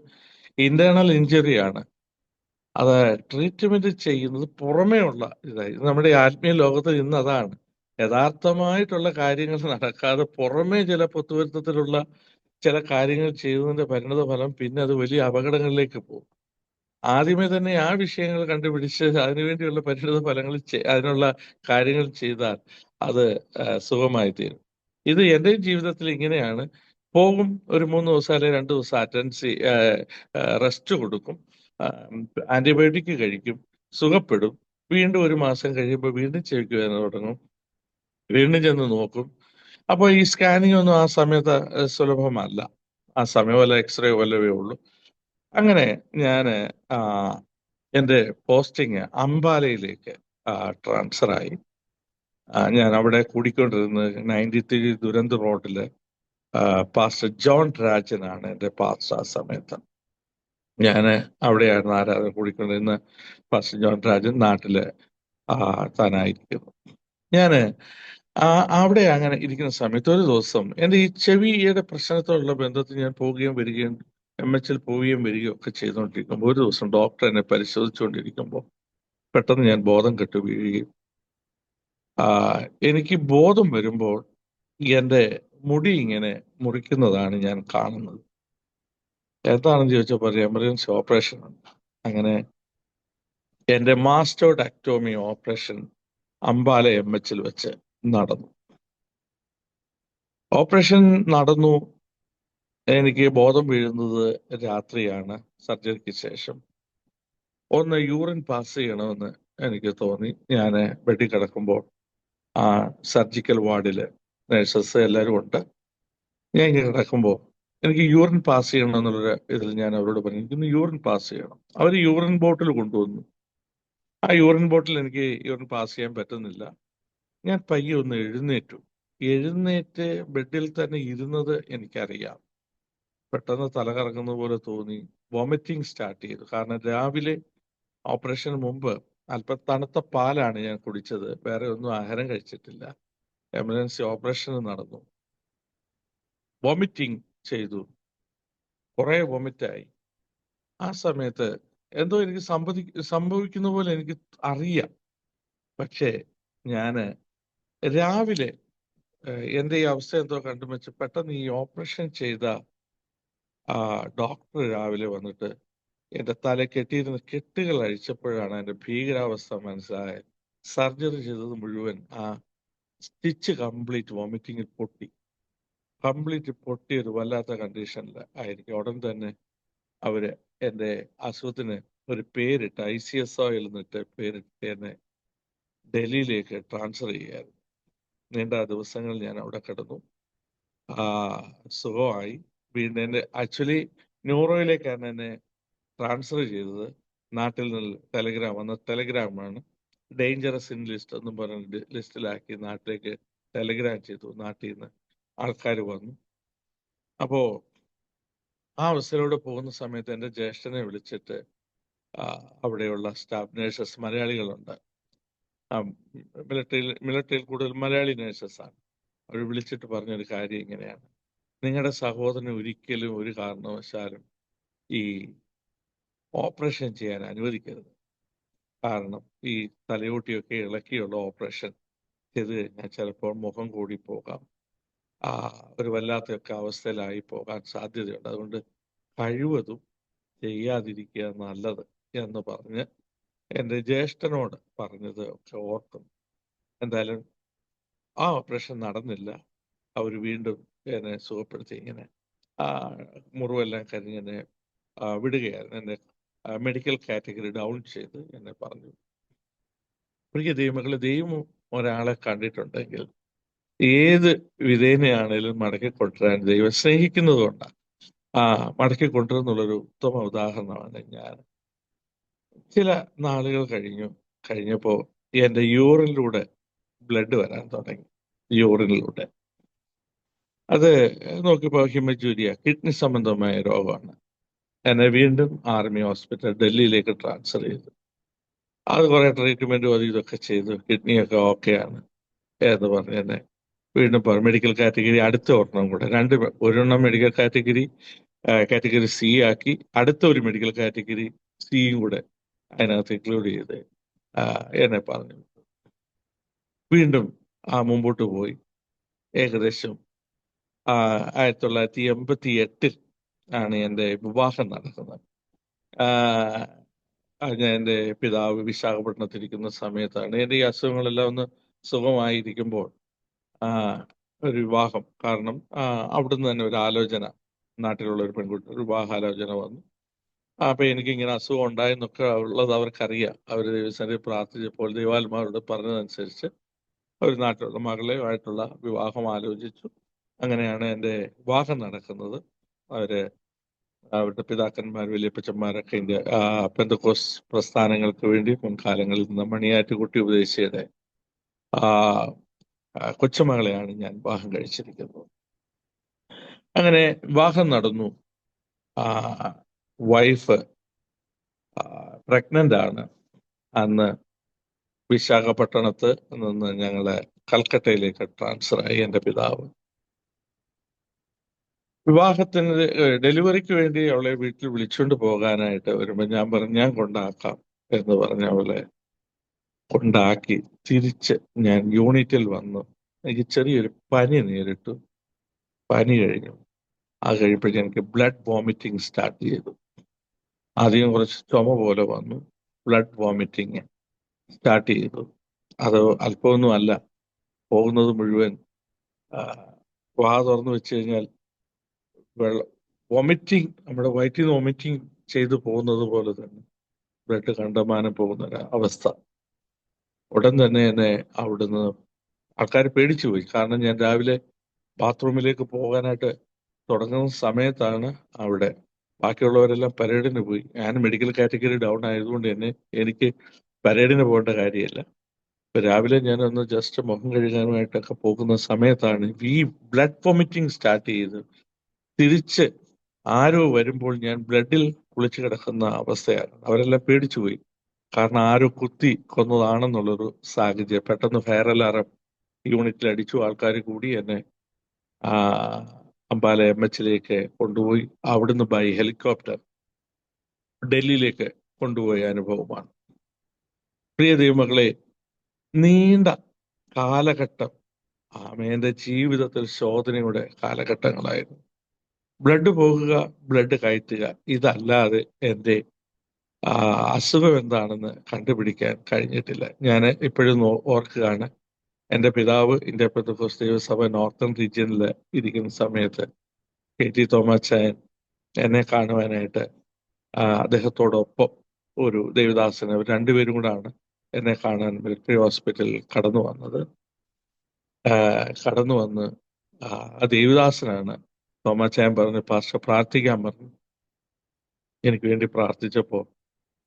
Speaker 2: ഇന്റേണൽ ഇഞ്ചുറിയാണ്. അത് ട്രീറ്റ്മെന്റ് ചെയ്യുന്നത് പുറമേ ഉള്ള ഇതായി. നമ്മുടെ ആത്മീയ ലോകത്ത് ഇന്ന് അതാണ്. യഥാർത്ഥമായിട്ടുള്ള കാര്യങ്ങൾ നടക്കാതെ പുറമേ ചില പൊതുവരുത്തത്തിലുള്ള ചില കാര്യങ്ങൾ ചെയ്യുന്നതിന്റെ പരിണത ഫലം പിന്നെ അത് വലിയ അപകടങ്ങളിലേക്ക് പോകും. ആദ്യമേ തന്നെ ആ വിഷയങ്ങൾ കണ്ടുപിടിച്ച് അതിനുവേണ്ടിയുള്ള പരിണിത ഫലങ്ങൾ അതിനുള്ള കാര്യങ്ങൾ ചെയ്താൽ അത് സുഖമായി തീരും. ഇത് എൻ്റെ ജീവിതത്തിൽ ഇങ്ങനെയാണ്. പോകും, ഒരു 3 ദിവസം അല്ലെങ്കിൽ 2 ദിവസം അറ്റൻഡൻസി റെസ്റ്റ് കൊടുക്കും, ആന്റിബയോട്ടിക് കഴിക്കും, സുഖപ്പെടും. വീണ്ടും 1 മാസം കഴിയുമ്പോൾ വീണ്ടും ചെവിക്ക് വേദന തുടങ്ങും. വീണ്ടും ചെന്ന് നോക്കും. അപ്പോൾ ഈ സ്കാനിങ് ഒന്നും ആ സമയത്ത് സുലഭമല്ല. ആ സമയം വല്ല എക്സ്റേ വല്ലവേ ഉള്ളൂ. അങ്ങനെ ഞാൻ എൻ്റെ പോസ്റ്റിങ് അംബാലയിലേക്ക് ട്രാൻസ്ഫർ ആയി. ഞാൻ അവിടെ കൂടിക്കൊണ്ടിരുന്നത് 93 ദുരന്ത റോഡില് പാസ്റ്റർ ജോൺ രാജനാണ് എൻ്റെ പാസ്റ്റർ. ആ സമയത്ത് ഞാൻ അവിടെയായിരുന്നു ആരാധന കൂടിക്കൊണ്ടിരുന്ന. പാസ്റ്റർ ജോൺ രാജൻ നാട്ടില് താനായിരിക്കുന്നു. ഞാന് അവിടെ അങ്ങനെ ഇരിക്കുന്ന സമയത്ത് ഒരു ദിവസം എൻ്റെ ഈ ചെവിയുടെ പ്രശ്നത്തോടുള്ള ബന്ധത്തിൽ ഞാൻ പോവുകയും വരികയും MHൽ പോവുകയും വരികയും ഒക്കെ ചെയ്തുകൊണ്ടിരിക്കുമ്പോൾ ഒരു ദിവസം ഡോക്ടർ എന്നെ പരിശോധിച്ചുകൊണ്ടിരിക്കുമ്പോൾ പെട്ടെന്ന് ഞാൻ ബോധം കെട്ടു വീഴുകയും എനിക്ക് ബോധം വരുമ്പോൾ എൻ്റെ മുടി ഇങ്ങനെ മുറിക്കുന്നതാണ് ഞാൻ കാണുന്നത്. എന്താണെന്ന് ചോദിച്ചപ്പോൾ എമർജൻസി ഓപ്പറേഷൻ ഉണ്ട്. അങ്ങനെ എൻ്റെ മാസ്റ്റോഡക്ടോമി ഓപ്പറേഷൻ അംബാല MHൽ വെച്ച് നടന്നു. ഓപ്പറേഷൻ നടന്നു. എനിക്ക് ബോധം വീഴുന്നത് രാത്രിയാണ്. സർജറിക്ക് ശേഷം ഒന്ന് യൂറിൻ പാസ് ചെയ്യണമെന്ന് എനിക്ക് തോന്നി. ഞാൻ ബെഡിൽ കിടക്കുമ്പോൾ സർജിക്കൽ വാർഡില് നഴ്സസ് എല്ലാവരും ഉണ്ട്. ഞാൻ ഇങ്ങനെ കിടക്കുമ്പോൾ എനിക്ക് യൂറിൻ പാസ് ചെയ്യണം എന്നുള്ളൊരു ഇതിൽ ഞാൻ അവരോട് പറഞ്ഞു, എനിക്കൊന്ന് യൂറിൻ പാസ് ചെയ്യണം. അവർ യൂറിൻ ബോട്ടിൽ കൊണ്ടുവന്നു. ആ യൂറിൻ ബോട്ടിൽ എനിക്ക് യൂറിൻ പാസ് ചെയ്യാൻ പറ്റുന്നില്ല. ഞാൻ പയ്യെ ഒന്ന് എഴുന്നേറ്റ് ബെഡിൽ തന്നെ ഇരുന്നത് എനിക്കറിയാം. പെട്ടെന്ന് തല കറങ്ങുന്ന പോലെ തോന്നി. വോമിറ്റിംഗ് സ്റ്റാർട്ട് ചെയ്തു. കാരണം രാവിലെ ഓപ്പറേഷന് മുമ്പ് അല്പം തണുത്ത പാലാണ് ഞാൻ കുടിച്ചത്. വേറെ ഒന്നും ആഹാരം കഴിച്ചിട്ടില്ല. എമർജൻസി ഓപ്പറേഷൻ നടന്നു. വോമിറ്റിംഗ് ചെയ്തു. കുറെ വോമിറ്റായി. ആ സമയത്ത് എന്തോ എനിക്ക് സംഭവിക്കുന്ന പോലെ എനിക്ക് അറിയാം. പക്ഷേ ഞാന് രാവിലെ എൻ്റെ ഈ അവസ്ഥ എന്തോ കണ്ടും വെച്ച് പെട്ടെന്ന് ഈ ഓപ്പറേഷൻ ചെയ്ത ഡോക്ടർ രാവിലെ വന്നിട്ട് എൻ്റെ തല കെട്ടിയിരുന്ന കെട്ടുകൾ അഴിച്ചപ്പോഴാണ് എൻ്റെ ഭീകരാവസ്ഥ മനസ്സിലായത്. സർജറി ചെയ്തത് മുഴുവൻ സ്റ്റിച്ച് കംപ്ലീറ്റ് വോമിറ്റിങ്ങിൽ പൊട്ടി. കംപ്ലീറ്റ് പൊട്ടിയൊരു വല്ലാത്ത കണ്ടീഷനിൽ ആയിരിക്കും. ഉടൻ തന്നെ അവര് എൻ്റെ അസുഖത്തിന് ഒരു പേരിട്ട് ICS ഓയിൽ എന്നിട്ട് പേരിട്ട് എന്നെ ഡൽഹിയിലേക്ക് ട്രാൻസ്ഫർ ചെയ്യായിരുന്നു. നീണ്ട ദിവസങ്ങൾ ഞാൻ അവിടെ കിടന്നു. സുഖമായി. വീണ്ടും എൻ്റെ ആക്ച്വലി ന്യൂറോയിലേക്കാണ് എന്നെ ട്രാൻസ്ഫർ ചെയ്തത്. നാട്ടിൽ നിന്ന് ടെലഗ്രാം വന്ന ടെലഗ്രാമാണ്. ഡേഞ്ചറസ് ഇൻ ലിസ്റ്റ് എന്നും പറഞ്ഞ് ലിസ്റ്റിലാക്കി നാട്ടിലേക്ക് ടെലഗ്രാം ചെയ്തു. നാട്ടിൽ നിന്ന് ആൾക്കാർ വന്നു. അപ്പോൾ ആ അവസ്ഥയിലൂടെ പോകുന്ന സമയത്ത് എൻ്റെ ജ്യേഷ്ഠനെ വിളിച്ചിട്ട് അവിടെയുള്ള സ്റ്റാഫ് നേഴ്സസ് മലയാളികളുണ്ട്. മിലിറ്ററിയിൽ കൂടുതൽ മലയാളി നേഴ്സസാണ്. അവർ വിളിച്ചിട്ട് പറഞ്ഞൊരു കാര്യം ഇങ്ങനെയാണ്: നിങ്ങളുടെ സഹോദരനെ ഒരിക്കലും ഒരു കാരണവശാലും ഈ ഓപ്പറേഷൻ ചെയ്യാൻ അനുവദിക്കരുത്. കാരണം ഈ തലയോട്ടിയൊക്കെ ഇളക്കിയുള്ള ഓപ്പറേഷൻ ചെയ്ത് കഴിഞ്ഞാൽ ചിലപ്പോൾ മുഖം കൂടി പോകാം, ഒരു വല്ലാത്തൊക്കെ അവസ്ഥയിലായി പോകാൻ സാധ്യതയുണ്ട്. അതുകൊണ്ട് കഴിവതും ചെയ്യാതിരിക്കുക നല്ലത് എന്ന് പറഞ്ഞ് എൻ്റെ ജ്യേഷ്ഠനോട് പറഞ്ഞത് ഒക്കെ ഓർക്കുന്നു. എന്തായാലും ആ ഓപ്പറേഷൻ നടന്നില്ല. അവർ വീണ്ടും എന്നെ സുഖപ്പെടുത്തി. ഇങ്ങനെ മുറിവെല്ലാം കരിഞ്ഞെന്നെ വിടുകയായിരുന്നു. എന്നെ മെഡിക്കൽ കാറ്റഗറി ഡൗൺ ചെയ്ത് എന്നെ പറഞ്ഞു. പ്രിയ ദൈവമക്കളെ, ദൈവം ഒരാളെ കണ്ടിട്ടുണ്ടെങ്കിൽ ഏത് വിധേനയാണേലും മടക്കി കൊണ്ടുവരാൻ ദൈവം സ്നേഹിക്കുന്നത് കൊണ്ടാണ് മടക്കി കൊണ്ടുവരുന്നുള്ളൊരു ഉത്തമ ഉദാഹരണമാണ് ഞാൻ. ചില നാളുകൾ കഴിഞ്ഞപ്പോൾ എൻ്റെ യൂറിനിലൂടെ ബ്ലഡ് വരാൻ തുടങ്ങി. യൂറിനിലൂടെ അത് നോക്കിയപ്പോൾ ഹിമജൂരിയ, കിഡ്നി സംബന്ധമായ രോഗമാണ്. എന്നെ വീണ്ടും ആർമി ഹോസ്പിറ്റൽ ഡൽഹിയിലേക്ക് ട്രാൻസ്ഫർ ചെയ്തു. അത് കുറെ ട്രീറ്റ്മെന്റും അത് ഇതൊക്കെ ചെയ്തു. കിഡ്നിയൊക്കെ ഓക്കെയാണ് എന്ന് പറഞ്ഞ് എന്നെ വീണ്ടും മെഡിക്കൽ കാറ്റഗറി അടുത്ത ഒരെണ്ണം കൂടെ ഒരെണ്ണം മെഡിക്കൽ കാറ്റഗറി C ആക്കി, അടുത്ത ഒരു മെഡിക്കൽ കാറ്റഗറി സിയും കൂടെ അതിനകത്ത് ഇൻക്ലൂഡ് ചെയ്ത് എന്നെ പറഞ്ഞു. വീണ്ടും മുമ്പോട്ട് പോയി. ഏകദേശം 1988 ആണ് എൻ്റെ വിവാഹം നടക്കുന്നത്. ഞാൻ എൻ്റെ പിതാവ് വിശാഖപട്ടണത്തിരിക്കുന്ന സമയത്താണ് എൻ്റെ ഈ അസുഖങ്ങളെല്ലാം ഒന്ന് സുഖമായിരിക്കുമ്പോൾ ഒരു വിവാഹം. കാരണം അവിടുന്ന് തന്നെ ഒരു ആലോചന, നാട്ടിലുള്ള ഒരു പെൺകുട്ടി ഒരു വിവാഹാലോചന വന്നു. അപ്പൊ എനിക്കിങ്ങനെ അസുഖം ഉണ്ടായെന്നൊക്കെ ഉള്ളത് അവർക്കറിയാം. അവർ ദൈവസന്നിധിയിൽ പ്രാർത്ഥിച്ചപ്പോൾ ദൈവാത്മാവരോട് പറഞ്ഞതനുസരിച്ച് ഒരു നാട്ടിലുള്ള മകളെയുമായിട്ടുള്ള വിവാഹം ആലോചിച്ചു. അങ്ങനെയാണ് എൻ്റെ വിവാഹം നടക്കുന്നത്. അവരുടെ പിതാക്കന്മാർ, വലിയപ്പച്ചന്മാരൊക്കെ പെന്തക്കോസ് പ്രസ്ഥാനങ്ങൾക്ക് വേണ്ടി മുൻകാലങ്ങളിൽ നിന്ന് മണിയാറ്റുകുട്ടി ഉപദേശിയുടെ കൊച്ചുമകളെയാണ് ഞാൻ വിവാഹം കഴിച്ചിരിക്കുന്നത്. അങ്ങനെ വിവാഹം നടന്നു. വൈഫ് പ്രഗ്നന്റ് ആണ്. അന്ന് വിശാഖപട്ടണത്ത് നിന്ന് ഞങ്ങള് കൽക്കട്ടയിലേക്ക് ട്രാൻസ്ഫർ ആയി എൻ്റെ പിതാവ്. വിവാഹത്തിന് ഡെലിവറിക്ക് വേണ്ടി അവളെ വീട്ടിൽ വിളിച്ചുകൊണ്ട് പോകാനായിട്ട് വരുമ്പോൾ ഞാൻ പറഞ്ഞു ഞാൻ കൊണ്ടാക്കാം എന്ന് പറഞ്ഞ് അവളെ കൊണ്ടാക്കി തിരിച്ച് ഞാൻ യൂണിറ്റിൽ വന്നു. എനിക്ക് ചെറിയൊരു പനി നേരിട്ടു. പനി കഴിഞ്ഞു. അത് കഴിയുമ്പോഴേക്കും എനിക്ക് ബ്ലഡ് വോമിറ്റിംഗ് സ്റ്റാർട്ട് ചെയ്തു. ആദ്യം കുറച്ച് ചുമ പോലെ വന്നു. ബ്ലഡ് വോമിറ്റിംഗ് സ്റ്റാർട്ട് ചെയ്തു. അത് അല്പമൊന്നും അല്ല, പോകുന്നത് മുഴുവൻ വാ തുറന്നു വെച്ച് കഴിഞ്ഞാൽ വോമിറ്റിംഗ്, നമ്മുടെ വയറ്റിൽ നിന്ന് വോമിറ്റിംഗ് ചെയ്തു പോകുന്നത് പോലെ തന്നെ ബ്ലഡ് കണ്ടമാനം പോകുന്ന ഒരു അവസ്ഥ. ഉടൻ തന്നെ എന്നെ അവിടുന്ന് ആൾക്കാർ പേടിച്ചു പോയി. കാരണം ഞാൻ രാവിലെ ബാത്റൂമിലേക്ക് പോകാനായിട്ട് തുടങ്ങുന്ന സമയത്താണ് അവിടെ ബാക്കിയുള്ളവരെല്ലാം പരേഡിന് പോയി. ഞാൻ മെഡിക്കൽ കാറ്റഗറി ഡൗൺ ആയതുകൊണ്ട് തന്നെ എനിക്ക് പരേഡിന് പോകേണ്ട കാര്യമില്ല. ഇപ്പൊ രാവിലെ ഞാനൊന്ന് ജസ്റ്റ് മുഖം കഴുകാനുമായിട്ടൊക്കെ പോകുന്ന സമയത്താണ് ഈ ബ്ലഡ് വോമിറ്റിംഗ് സ്റ്റാർട്ട് ചെയ്ത് തിരിച്ച് ആരോ വരുമ്പോൾ ഞാൻ ബ്ലഡിൽ കുളിച്ചു കിടക്കുന്ന അവസ്ഥയാണ്. അവരെല്ലാം പേടിച്ചു പോയി. കാരണം ആരോ കുത്തി കൊന്നതാണെന്നുള്ളൊരു സാഹചര്യം. പെട്ടെന്ന് ഫയർ അലാറം യൂണിറ്റിൽ അടിച്ചു. ആൾക്കാർ കൂടി എന്നെ അംബാല MH കൊണ്ടുപോയി. അവിടുന്ന് ബൈ ഹെലികോപ്റ്റർ ഡൽഹിയിലേക്ക് കൊണ്ടുപോയ അനുഭവമാണ്. പ്രിയ ദൈവമക്കളെ, നീണ്ട കാലഘട്ടം എൻ്റെ ജീവിതത്തിൽ ശോധനയുടെ കാലഘട്ടങ്ങളായിരുന്നു. ബ്ലഡ് പോകുക, ബ്ലഡ് കയറ്റുക, ഇതല്ലാതെ എൻ്റെ അസുഖം എന്താണെന്ന് കണ്ടുപിടിക്കാൻ കഴിഞ്ഞിട്ടില്ല. ഞാൻ ഇപ്പോഴും ഓർക്കുകയാണ്, എൻ്റെ പിതാവ് ഇന്ത്യ പെന്തക്കോസ്ത് ദൈവസഭ നോർത്തേൺ റീജിയനിൽ ഇരിക്കുന്ന സമയത്ത് KT തോമാച്ചായൻ എന്നെ കാണുവാനായിട്ട് അദ്ദേഹത്തോടൊപ്പം ഒരു ദേവദാസന്, അവർ രണ്ടുപേരും കൂടാണ് എന്നെ കാണാൻ മിലിറ്ററി ഹോസ്പിറ്റലിൽ കടന്നു വന്നത്. കടന്നു വന്ന് ആ ദേവദാസനാണ് തോമാച്ചായൻ പറഞ്ഞു, പാസ്റ്റർ പ്രാർത്ഥിക്കാൻ പറഞ്ഞു. എനിക്ക് വേണ്ടി പ്രാർത്ഥിച്ചപ്പോൾ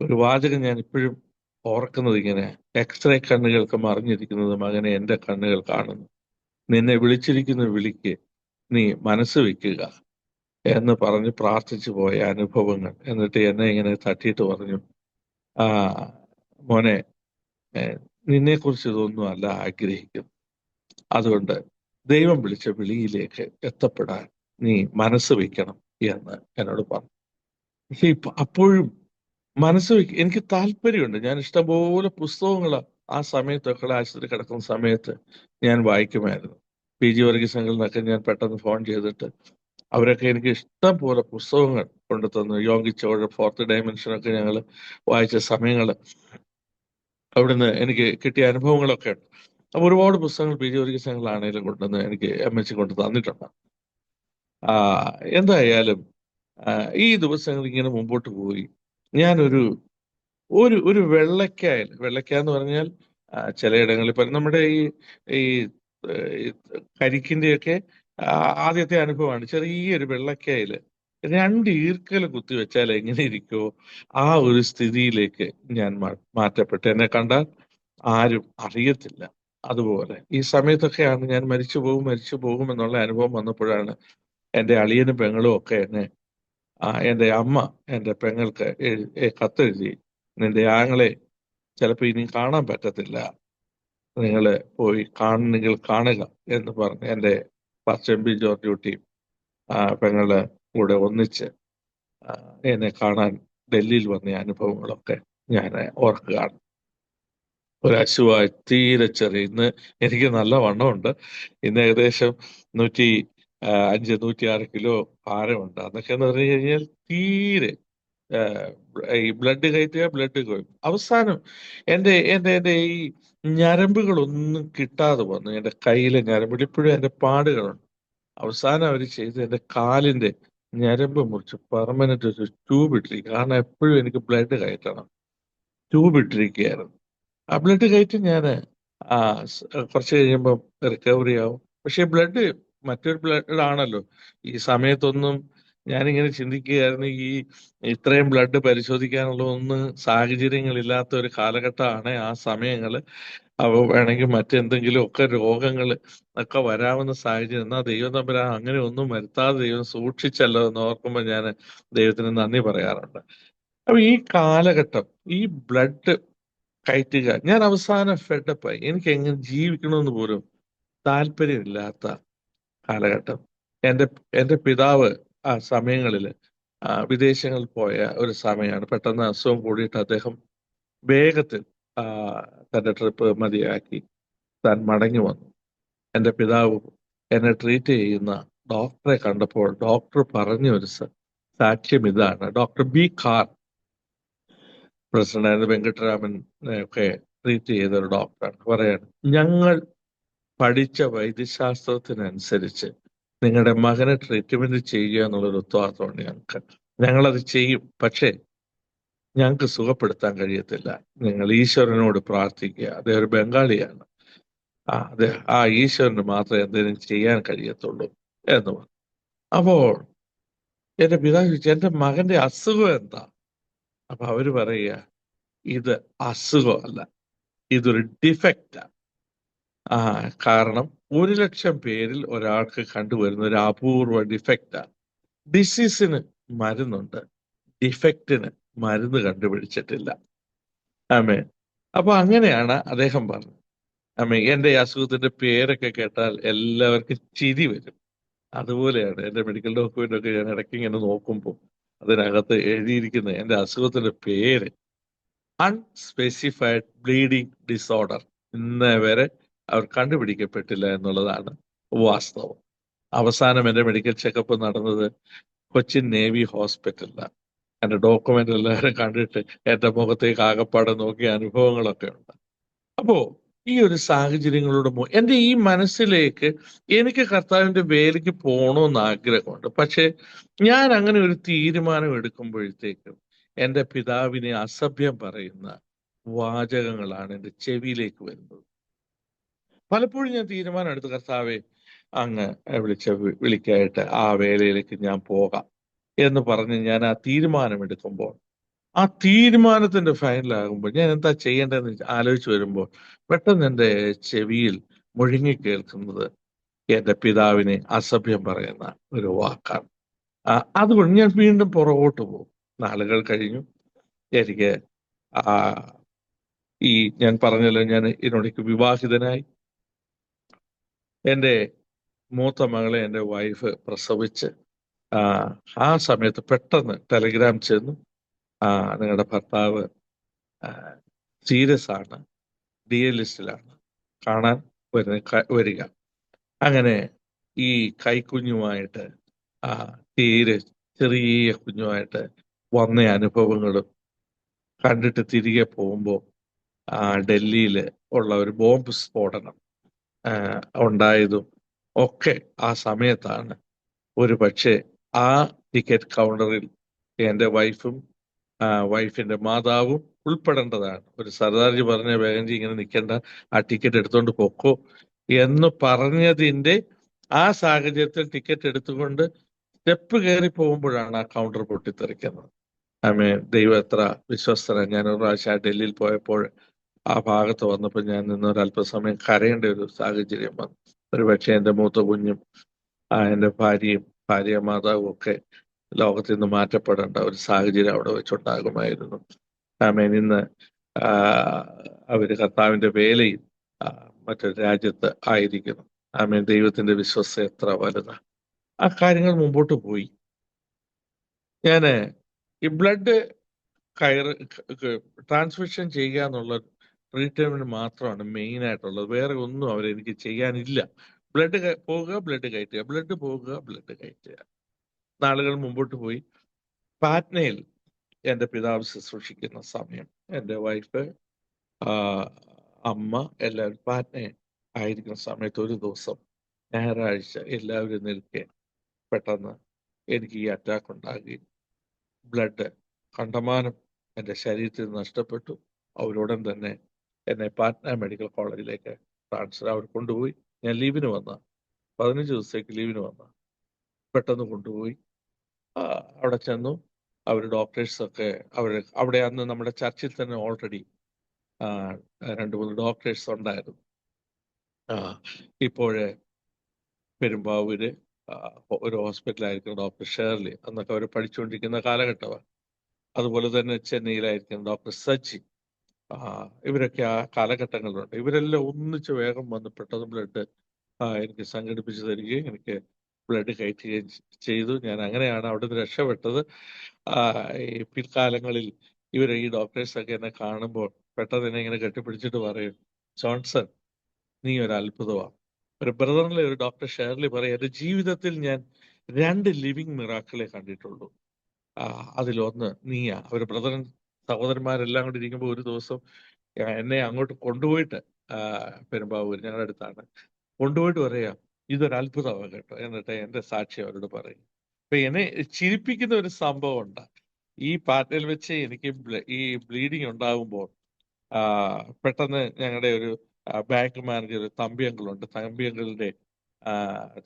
Speaker 2: ഒരു വാചകം ഞാൻ ഇപ്പോഴും ഓർക്കുന്നത് ഇങ്ങനെ: എക്സ്റേ കണ്ണുകൾക്ക് മറിഞ്ഞിരിക്കുന്നത് മകനെ എൻ്റെ കണ്ണുകൾ കാണുന്നു, നിന്നെ വിളിച്ചിരിക്കുന്ന വിളിക്ക് നീ മനസ്സ് വെക്കുക എന്ന് പറഞ്ഞ് പ്രാർത്ഥിച്ചു പോയ അനുഭവങ്ങൾ. എന്നിട്ട് എന്നെ ഇങ്ങനെ തട്ടിയിട്ട് പറഞ്ഞു, ആ മോനെ, നിന്നെക്കുറിച്ച് ഇതൊന്നും അല്ല ആഗ്രഹിക്കുന്നു, അതുകൊണ്ട് ദൈവം വിളിച്ച വിളിയിലേക്ക് എത്തപ്പെടാൻ നീ മനസ്സ് വെക്കണം എന്ന് എന്നോട് പറഞ്ഞു. പക്ഷെ അപ്പോഴും മനസ്സ് വെക്ക എനിക്ക് താല്പര്യമുണ്ട്. ഞാൻ ഇഷ്ടംപോലെ പുസ്തകങ്ങൾ ആ സമയത്തൊക്കെ ആശുപത്രി കിടക്കുന്ന സമയത്ത് ഞാൻ വായിക്കുമായിരുന്നു. PG വർഗീസ് അങ്കിളിനൊക്കെ ഞാൻ പെട്ടെന്ന് ഫോൺ ചെയ്തിട്ട് അവരൊക്കെ എനിക്ക് ഇഷ്ടം പോലെ പുസ്തകങ്ങൾ കൊണ്ടു തന്നു. യോങ്കി ചോഴ, ഫോർത്ത് ഡയമെൻഷനൊക്കെ ഞങ്ങൾ വായിച്ച സമയങ്ങൾ, അവിടുന്ന് എനിക്ക് കിട്ടിയ അനുഭവങ്ങളൊക്കെ ഉണ്ട്. അപ്പൊ ഒരുപാട് പുസ്തകങ്ങൾ PG വർഗീസ് അങ്കിളാണേലും കൊണ്ടുവന്ന് എനിക്ക് MH കൊണ്ട് തന്നിട്ടുണ്ട്. എന്തായാലും ഈ ദിവസങ്ങൾ ഇങ്ങനെ മുമ്പോട്ട് പോയി. ഞാനൊരു ഒരു ഒരു വെള്ളക്ക എന്ന് പറഞ്ഞാൽ ചിലയിടങ്ങളിൽ ഇപ്പം നമ്മുടെ ഈ കരിക്കിന്റെയൊക്കെ ആദ്യത്തെ അനുഭവമാണ്. ചെറിയൊരു വെള്ളക്കയില് 2 ഈർക്കൽ കുത്തി വെച്ചാൽ എങ്ങനെ ഇരിക്കുമോ ആ ഒരു സ്ഥിതിയിലേക്ക് ഞാൻ മാറ്റപ്പെട്ടു. എന്നെ കണ്ടാൽ ആരും അറിയത്തില്ല. അതുപോലെ ഈ സമയത്തൊക്കെയാണ് ഞാൻ മരിച്ചു പോകും എന്നുള്ള അനുഭവം വന്നപ്പോഴാണ് എൻ്റെ അളിയനും പെങ്ങളും ഒക്കെ എന്നെ എൻ്റെ അമ്മ എൻ്റെ പെങ്ങൾക്ക് കത്തെഴുതി, നിന്റെ ആങ്ങളെ ചിലപ്പോൾ ഇനി കാണാൻ പറ്റത്തില്ല, നിങ്ങൾ പോയി കാണുന്നെങ്കിൽ കാണുക എന്ന് പറഞ്ഞ് എൻ്റെ പാസ്റ്റർ MB ജോർജ് കുട്ടിയും പെങ്ങളുടെ കൂടെ ഒന്നിച്ച് എന്നെ കാണാൻ ഡൽഹിയിൽ വന്ന അനുഭവങ്ങളൊക്കെ ഞാൻ ഓർക്കുകയാണ്. ഒരു അശുവായി തീരെ ചെറിയ, ഇന്ന് എനിക്ക് നല്ല വണ്ണമുണ്ട്. ഇന്ന് ഏകദേശം 105, 106 കിലോ ഭാരമുണ്ട്. അതൊക്കെ എന്ന് പറഞ്ഞു കഴിഞ്ഞാൽ തീരെ ഈ ബ്ലഡ് കയറ്റുക, ബ്ലഡ് കുറയും. അവസാനം എൻ്റെ ഈ ഞരമ്പുകളൊന്നും കിട്ടാതെ വന്നു. എൻ്റെ കയ്യിലെ ഞരമ്പുകൾ ഇപ്പോഴും എൻ്റെ പാടുകളുണ്ട്. അവസാനം അവർ ചെയ്ത് എൻ്റെ കാലിൻ്റെ ഞരമ്പ് മുറിച്ച് പെർമനന്റ് ഒരു ട്യൂബ് ഇട്ടിരിക്കുക. കാരണം എപ്പോഴും എനിക്ക് ബ്ലഡ് കയറ്റണം. ട്യൂബ് ഇട്ടിരിക്കുകയായിരുന്നു. ആ ബ്ലഡ് കയറ്റി ഞാൻ കുറച്ച് കഴിയുമ്പം റിക്കവറി ആവും. പക്ഷെ ബ്ലഡ് മറ്റൊരു ബ്ലഡ് ആണല്ലോ. ഈ സമയത്തൊന്നും ഞാനിങ്ങനെ ചിന്തിക്കുകയായിരുന്നു, ഈ ഇത്രയും ബ്ലഡ് പരിശോധിക്കാനുള്ള സാഹചര്യങ്ങളില്ലാത്ത ഒരു കാലഘട്ടമാണ് ആ സമയങ്ങൾ. അപ്പോൾ വേണമെങ്കിൽ മറ്റെന്തെങ്കിലും ഒക്കെ രോഗങ്ങൾ ഒക്കെ വരാവുന്ന സാഹചര്യം. എന്നാൽ ദൈവം തമ്പുരാൻ അങ്ങനെ ഒന്നും വരുത്താതെ ദൈവം സൂക്ഷിച്ചല്ലോ എന്ന് ഓർക്കുമ്പോൾ ഞാൻ ദൈവത്തിന് നന്ദി പറയാറുണ്ട്. അപ്പൊ ഈ കാലഘട്ടം, ഈ ബ്ലഡ് കയറ്റുക, ഞാൻ അവസാനം ഫെഡപ്പായി. എനിക്ക് എങ്ങനെ ജീവിക്കണമെന്ന് പോലും താല്പര്യമില്ലാത്ത കാലഘട്ടം. എൻ്റെ പിതാവ് ആ സമയങ്ങളിൽ വിദേശങ്ങളിൽ പോയ ഒരു സമയമാണ്. പെട്ടെന്ന് അസുഖം കൂടിയിട്ട് അദ്ദേഹം വേഗത്തിൽ തൻ്റെ ട്രിപ്പ് മതിയാക്കി താൻ മടങ്ങി വന്നു. എൻ്റെ പിതാവ് എന്നെ ട്രീറ്റ് ചെയ്യുന്ന ഡോക്ടറെ കണ്ടപ്പോൾ ഡോക്ടർ പറഞ്ഞ ഒരു സാക്ഷ്യം ഇതാണ്. Doctor B. കാർ, പ്രസിഡന്റ് വെങ്കട്ടരാമനെ ഒക്കെ ട്രീറ്റ് ചെയ്ത ഒരു ഡോക്ടറാണ്. പറയാണ്, ഞങ്ങൾ പഠിച്ച വൈദ്യശാസ്ത്രത്തിനനുസരിച്ച് നിങ്ങളുടെ മകനെ ട്രീറ്റ്മെന്റ് ചെയ്യുക എന്നുള്ളൊരു ഉത്തരവാദിത്തമുണ്ട് ഞങ്ങളത് ചെയ്യും. പക്ഷേ ഞങ്ങൾക്ക് സുഖപ്പെടുത്താൻ കഴിയത്തില്ല. നിങ്ങൾ ഈശ്വരനോട് പ്രാർത്ഥിക്കുക. അദ്ദേഹം ഒരു ബംഗാളിയാണ്. ആ ഈശ്വരന് മാത്രമേ എന്തെങ്കിലും ചെയ്യാൻ കഴിയത്തുള്ളൂ എന്ന് പറഞ്ഞു. അപ്പോൾ എൻ്റെ പിതാവ് ചോദിച്ചു, എൻ്റെ മകന്റെ അസുഖം എന്താ? അപ്പൊ അവര് പറയുക, ഇത് അസുഖമല്ല, ഇതൊരു ഡിഫക്റ്റാ. കാരണം 1,00,000 പേരിൽ ഒരാൾക്ക് കണ്ടുവരുന്ന ഒരു അപൂർവ ഡിഫക്റ്റാ. ഡിസീസിന് മരുന്നുണ്ട്, ഡിഫക്റ്റിന് മരുന്ന് കണ്ടുപിടിച്ചിട്ടില്ല. ആമേ. അപ്പൊ അങ്ങനെയാണ് അദ്ദേഹം പറഞ്ഞത്. ആമേ. എൻ്റെ അസുഖത്തിന്റെ പേരൊക്കെ കേട്ടാൽ എല്ലാവർക്കും ചിരി വരും. അതുപോലെയാണ് എൻ്റെ മെഡിക്കൽ ഡോക്യുമെന്റ് ഒക്കെ ഞാൻ ഇടയ്ക്ക് ഇങ്ങനെ നോക്കുമ്പോൾ അതിനകത്ത് എഴുതിയിരിക്കുന്ന എൻ്റെ അസുഖത്തിന്റെ പേര് അൺസ്പെസിഫൈഡ് ബ്ലീഡിംഗ് ഡിസോർഡർ. ഇന്നേ വരെ അവർ കണ്ടുപിടിക്കപ്പെട്ടില്ല എന്നുള്ളതാണ് വാസ്തവം. അവസാനം എൻ്റെ മെഡിക്കൽ ചെക്കപ്പ് നടന്നത് കൊച്ചിൻ നേവി ഹോസ്പിറ്റലിലാണ്. എൻ്റെ ഡോക്യുമെന്റ് എല്ലാവരും കണ്ടിട്ട് എൻ്റെ മുഖത്തേക്ക് ആകപ്പാടെ നോക്കിയ അനുഭവങ്ങളൊക്കെ ഉണ്ട്. അപ്പോ ഈ ഒരു സാഹചര്യങ്ങളോട് എൻ്റെ ഈ മനസ്സിലേക്ക് എനിക്ക് കർത്താവിന്റെ വേലയ്ക്ക് പോകണമെന്ന് ആഗ്രഹമുണ്ട്. പക്ഷെ ഞാൻ അങ്ങനെ ഒരു തീരുമാനം എടുക്കുമ്പോഴത്തേക്കും എൻ്റെ പിതാവിനെ അസഭ്യം പറയുന്ന വാചകങ്ങളാണ് എൻ്റെ ചെവിയിലേക്ക് വരുന്നത്. പലപ്പോഴും ഞാൻ തീരുമാനം എടുത്തു, കർത്താവെ അങ്ങ് വിളിക്കായിട്ട് ആ വേലയിലേക്ക് ഞാൻ പോകാം എന്ന് പറഞ്ഞ് ഞാൻ ആ തീരുമാനം എടുക്കുമ്പോൾ, ആ തീരുമാനത്തിന്റെ ഫൈനലാകുമ്പോൾ ഞാൻ എന്താ ചെയ്യേണ്ടതെന്ന് ആലോചിച്ച് വരുമ്പോൾ പെട്ടെന്ന് എൻ്റെ ചെവിയിൽ മുഴങ്ങി കേൾക്കുന്നത് എൻ്റെ പിതാവിനെ അസഭ്യം പറയുന്ന ഒരു വാക്കാണ്. അതുകൊണ്ട് ഞാൻ വീണ്ടും പുറകോട്ട് പോകും. നാളുകൾ കഴിഞ്ഞു. എനിക്ക് ആ ഈ ഞാൻ പറഞ്ഞല്ലോ, ഞാൻ ഇതിനോടേക്ക് വിവാഹിതനായി. എൻ്റെ മൂത്ത മകളെ എൻ്റെ വൈഫ് പ്രസവിച്ച് ആ സമയത്ത് പെട്ടെന്ന് ടെലിഗ്രാം ചെന്നു, നിങ്ങളുടെ ഭർത്താവ് സീരിയസ് ആണ്, ഡിയലിസ്റ്റിലാണ്, കാണാൻ വരിക. അങ്ങനെ ഈ കൈക്കുഞ്ഞുമായിട്ട് തീരെ ചെറിയ കുഞ്ഞുമായിട്ട് വന്ന അനുഭവങ്ങളും കണ്ടിട്ട് തിരികെ പോകുമ്പോൾ ഡൽഹിയിൽ ഉള്ള ഒരു ബോംബ് സ്ഫോടനം ഉണ്ടായതും ഒക്കെ ആ സമയത്താണ്. ഒരു പക്ഷേ ആ ടിക്കറ്റ് കൗണ്ടറിൽ എൻ്റെ വൈഫും വൈഫിന്റെ മാതാവും ഉൾപ്പെടേണ്ടതാണ്. ഒരു സർദാർജി പറഞ്ഞ, വേഗൻജി ഇങ്ങനെ നിൽക്കേണ്ട, ആ ടിക്കറ്റ് എടുത്തുകൊണ്ട് പൊക്കോ എന്ന് പറഞ്ഞതിന്റെ ആ സാഹചര്യത്തിൽ ടിക്കറ്റ് എടുത്തുകൊണ്ട് സ്റ്റെപ്പ് കയറി പോകുമ്പോഴാണ് ആ കൗണ്ടർ പൊട്ടിത്തെറിക്കുന്നത്. ദൈവം എത്ര വിശ്വസ്തനാണ്. ഞാൻ ഒരു പ്രാവശ്യം ഡൽഹിയിൽ പോയപ്പോൾ ആ ഭാഗത്ത് വന്നപ്പോൾ ഞാൻ നിന്ന് ഒരല്പസമയം കരയേണ്ട ഒരു സാഹചര്യം വന്നു. ഒരു പക്ഷേ എൻ്റെ മൂത്ത കുഞ്ഞും എൻ്റെ ഭാര്യയും ഭാര്യ മാതാവും ഒക്കെ ലോകത്തിൽ നിന്ന് മാറ്റപ്പെടേണ്ട ഒരു സാഹചര്യം അവിടെ വെച്ചുണ്ടാകുമായിരുന്നു. ഇന്ന് അവര് കർത്താവിന്റെ വേലയിൽ മറ്റൊരു രാജ്യത്ത് ആയിരിക്കുന്നു. ദൈവത്തിന്റെ വിശ്വസ്ത എത്ര വലുതാ. ആ കാര്യങ്ങൾ മുമ്പോട്ട് പോയി. ഞാന് ഈ ബ്ലഡ് ട്രാൻസ്ഫ്യൂഷൻ ചെയ്യുക എന്നുള്ള ട്രീറ്റ്മെന്റ് മാത്രമാണ് മെയിൻ ആയിട്ടുള്ളത്. വേറെ ഒന്നും അവരെനിക്ക് ചെയ്യാനില്ല. ബ്ലഡ് പോകുക, ബ്ലഡ് കയറ്റുക, ബ്ലഡ് പോകുക, ബ്ലഡ് കയറ്റുക. നാളുകൾ മുമ്പോട്ട് പോയി. പാറ്റ്നയിൽ എൻ്റെ പിതാവ് ശുശ്രൂഷിക്കുന്ന സമയം എൻ്റെ വൈഫ്, അമ്മ എല്ലാവരും പാറ്റ്ന ആയിരിക്കുന്ന സമയത്ത് ഒരു ദിവസം ഞായറാഴ്ച എല്ലാവരും നിൽക്കെ പെട്ടെന്ന് എനിക്ക് ഈ അറ്റാക്ക് ഉണ്ടാകുകയും ബ്ലഡ് കണ്ടമാനം എൻ്റെ ശരീരത്തിൽ നഷ്ടപ്പെട്ടു. അവരുടൻ തന്നെ എന്നെ പാറ്റ്ന മെഡിക്കൽ കോളേജിലേക്ക് അവർ കൊണ്ടുപോയി. ഞാൻ ലീവിന് വന്ന 15 ദിവസത്തേക്ക് ലീവിന് വന്ന പെട്ടെന്ന് കൊണ്ടുപോയി. അവിടെ ചെന്നു. അവർ ഡോക്ടേഴ്സൊക്കെ അവിടെ അന്ന് നമ്മുടെ ചർച്ചിൽ തന്നെ ഓൾറെഡി 2-3 ഡോക്ടേഴ്സ് ഉണ്ടായിരുന്നു. ഇപ്പോഴ് പെരുമ്പാവൂര് ഒരു ഹോസ്പിറ്റലായിരിക്കും ഡോക്ടർ ഷേർലി, അന്നൊക്കെ അവർ പഠിച്ചുകൊണ്ടിരിക്കുന്ന കാലഘട്ടമാണ്. അതുപോലെ തന്നെ ചെന്നൈയിലായിരിക്കും ഡോക്ടർ സച്ചി. ഇവരൊക്കെ ആ കാലഘട്ടങ്ങളിലുണ്ട്. ഇവരെല്ലാം ഒന്നിച്ച് വേഗം വന്ന് പെട്ടെന്ന് ബ്ലഡ് എനിക്ക് സംഘടിപ്പിച്ച് തരികയും എനിക്ക് ബ്ലഡ് കയറ്റുകയും ചെയ്തു. ഞാൻ അങ്ങനെയാണ് അവിടെ നിന്ന് രക്ഷപ്പെട്ടത്. ഈ പിൽക്കാലങ്ങളിൽ ഈ ഡോക്ടേഴ്സൊക്കെ എന്നെ കാണുമ്പോൾ പെട്ടെന്ന് എന്നെ ഇങ്ങനെ കെട്ടിപ്പിടിച്ചിട്ട് പറയും, ജോൺസൺ നീ ഒരു അത്ഭുതമാണ്. ഒരു ബ്രദറിലെ ഒരു ഡോക്ടർ ഷേർലി പറയും, എൻ്റെ ജീവിതത്തിൽ ഞാൻ 2 ലിവിങ് മിറാക്കിളെ കണ്ടിട്ടുള്ളൂ. അതിലൊന്ന് നീയാ. ഒരു ബ്രദറൻ സഹോദരന്മാരെല്ലാം കൂടി ഇരിക്കുമ്പോൾ ഒരു ദിവസം എന്നെ അങ്ങോട്ട് കൊണ്ടുപോയിട്ട് പെരുമ്പാവൂർ ഞങ്ങളുടെ അടുത്താണ് കൊണ്ടുപോയിട്ട് പറയാം, ഇതൊരു അത്ഭുതമാണ് കേട്ടോ. എന്നിട്ട് എൻ്റെ സാക്ഷി അവരോട് പറയും. അപ്പൊ എന്നെ ചിരിപ്പിക്കുന്ന ഒരു സംഭവം ഉണ്ട്. ഈ പാറ്റയിൽ വെച്ച് എനിക്ക് ഈ ബ്ലീഡിങ് ഉണ്ടാകുമ്പോൾ പെട്ടെന്ന് ഞങ്ങളുടെ ഒരു ബാങ്ക് മാനേജർ തമ്പിയങ്കളുണ്ട്.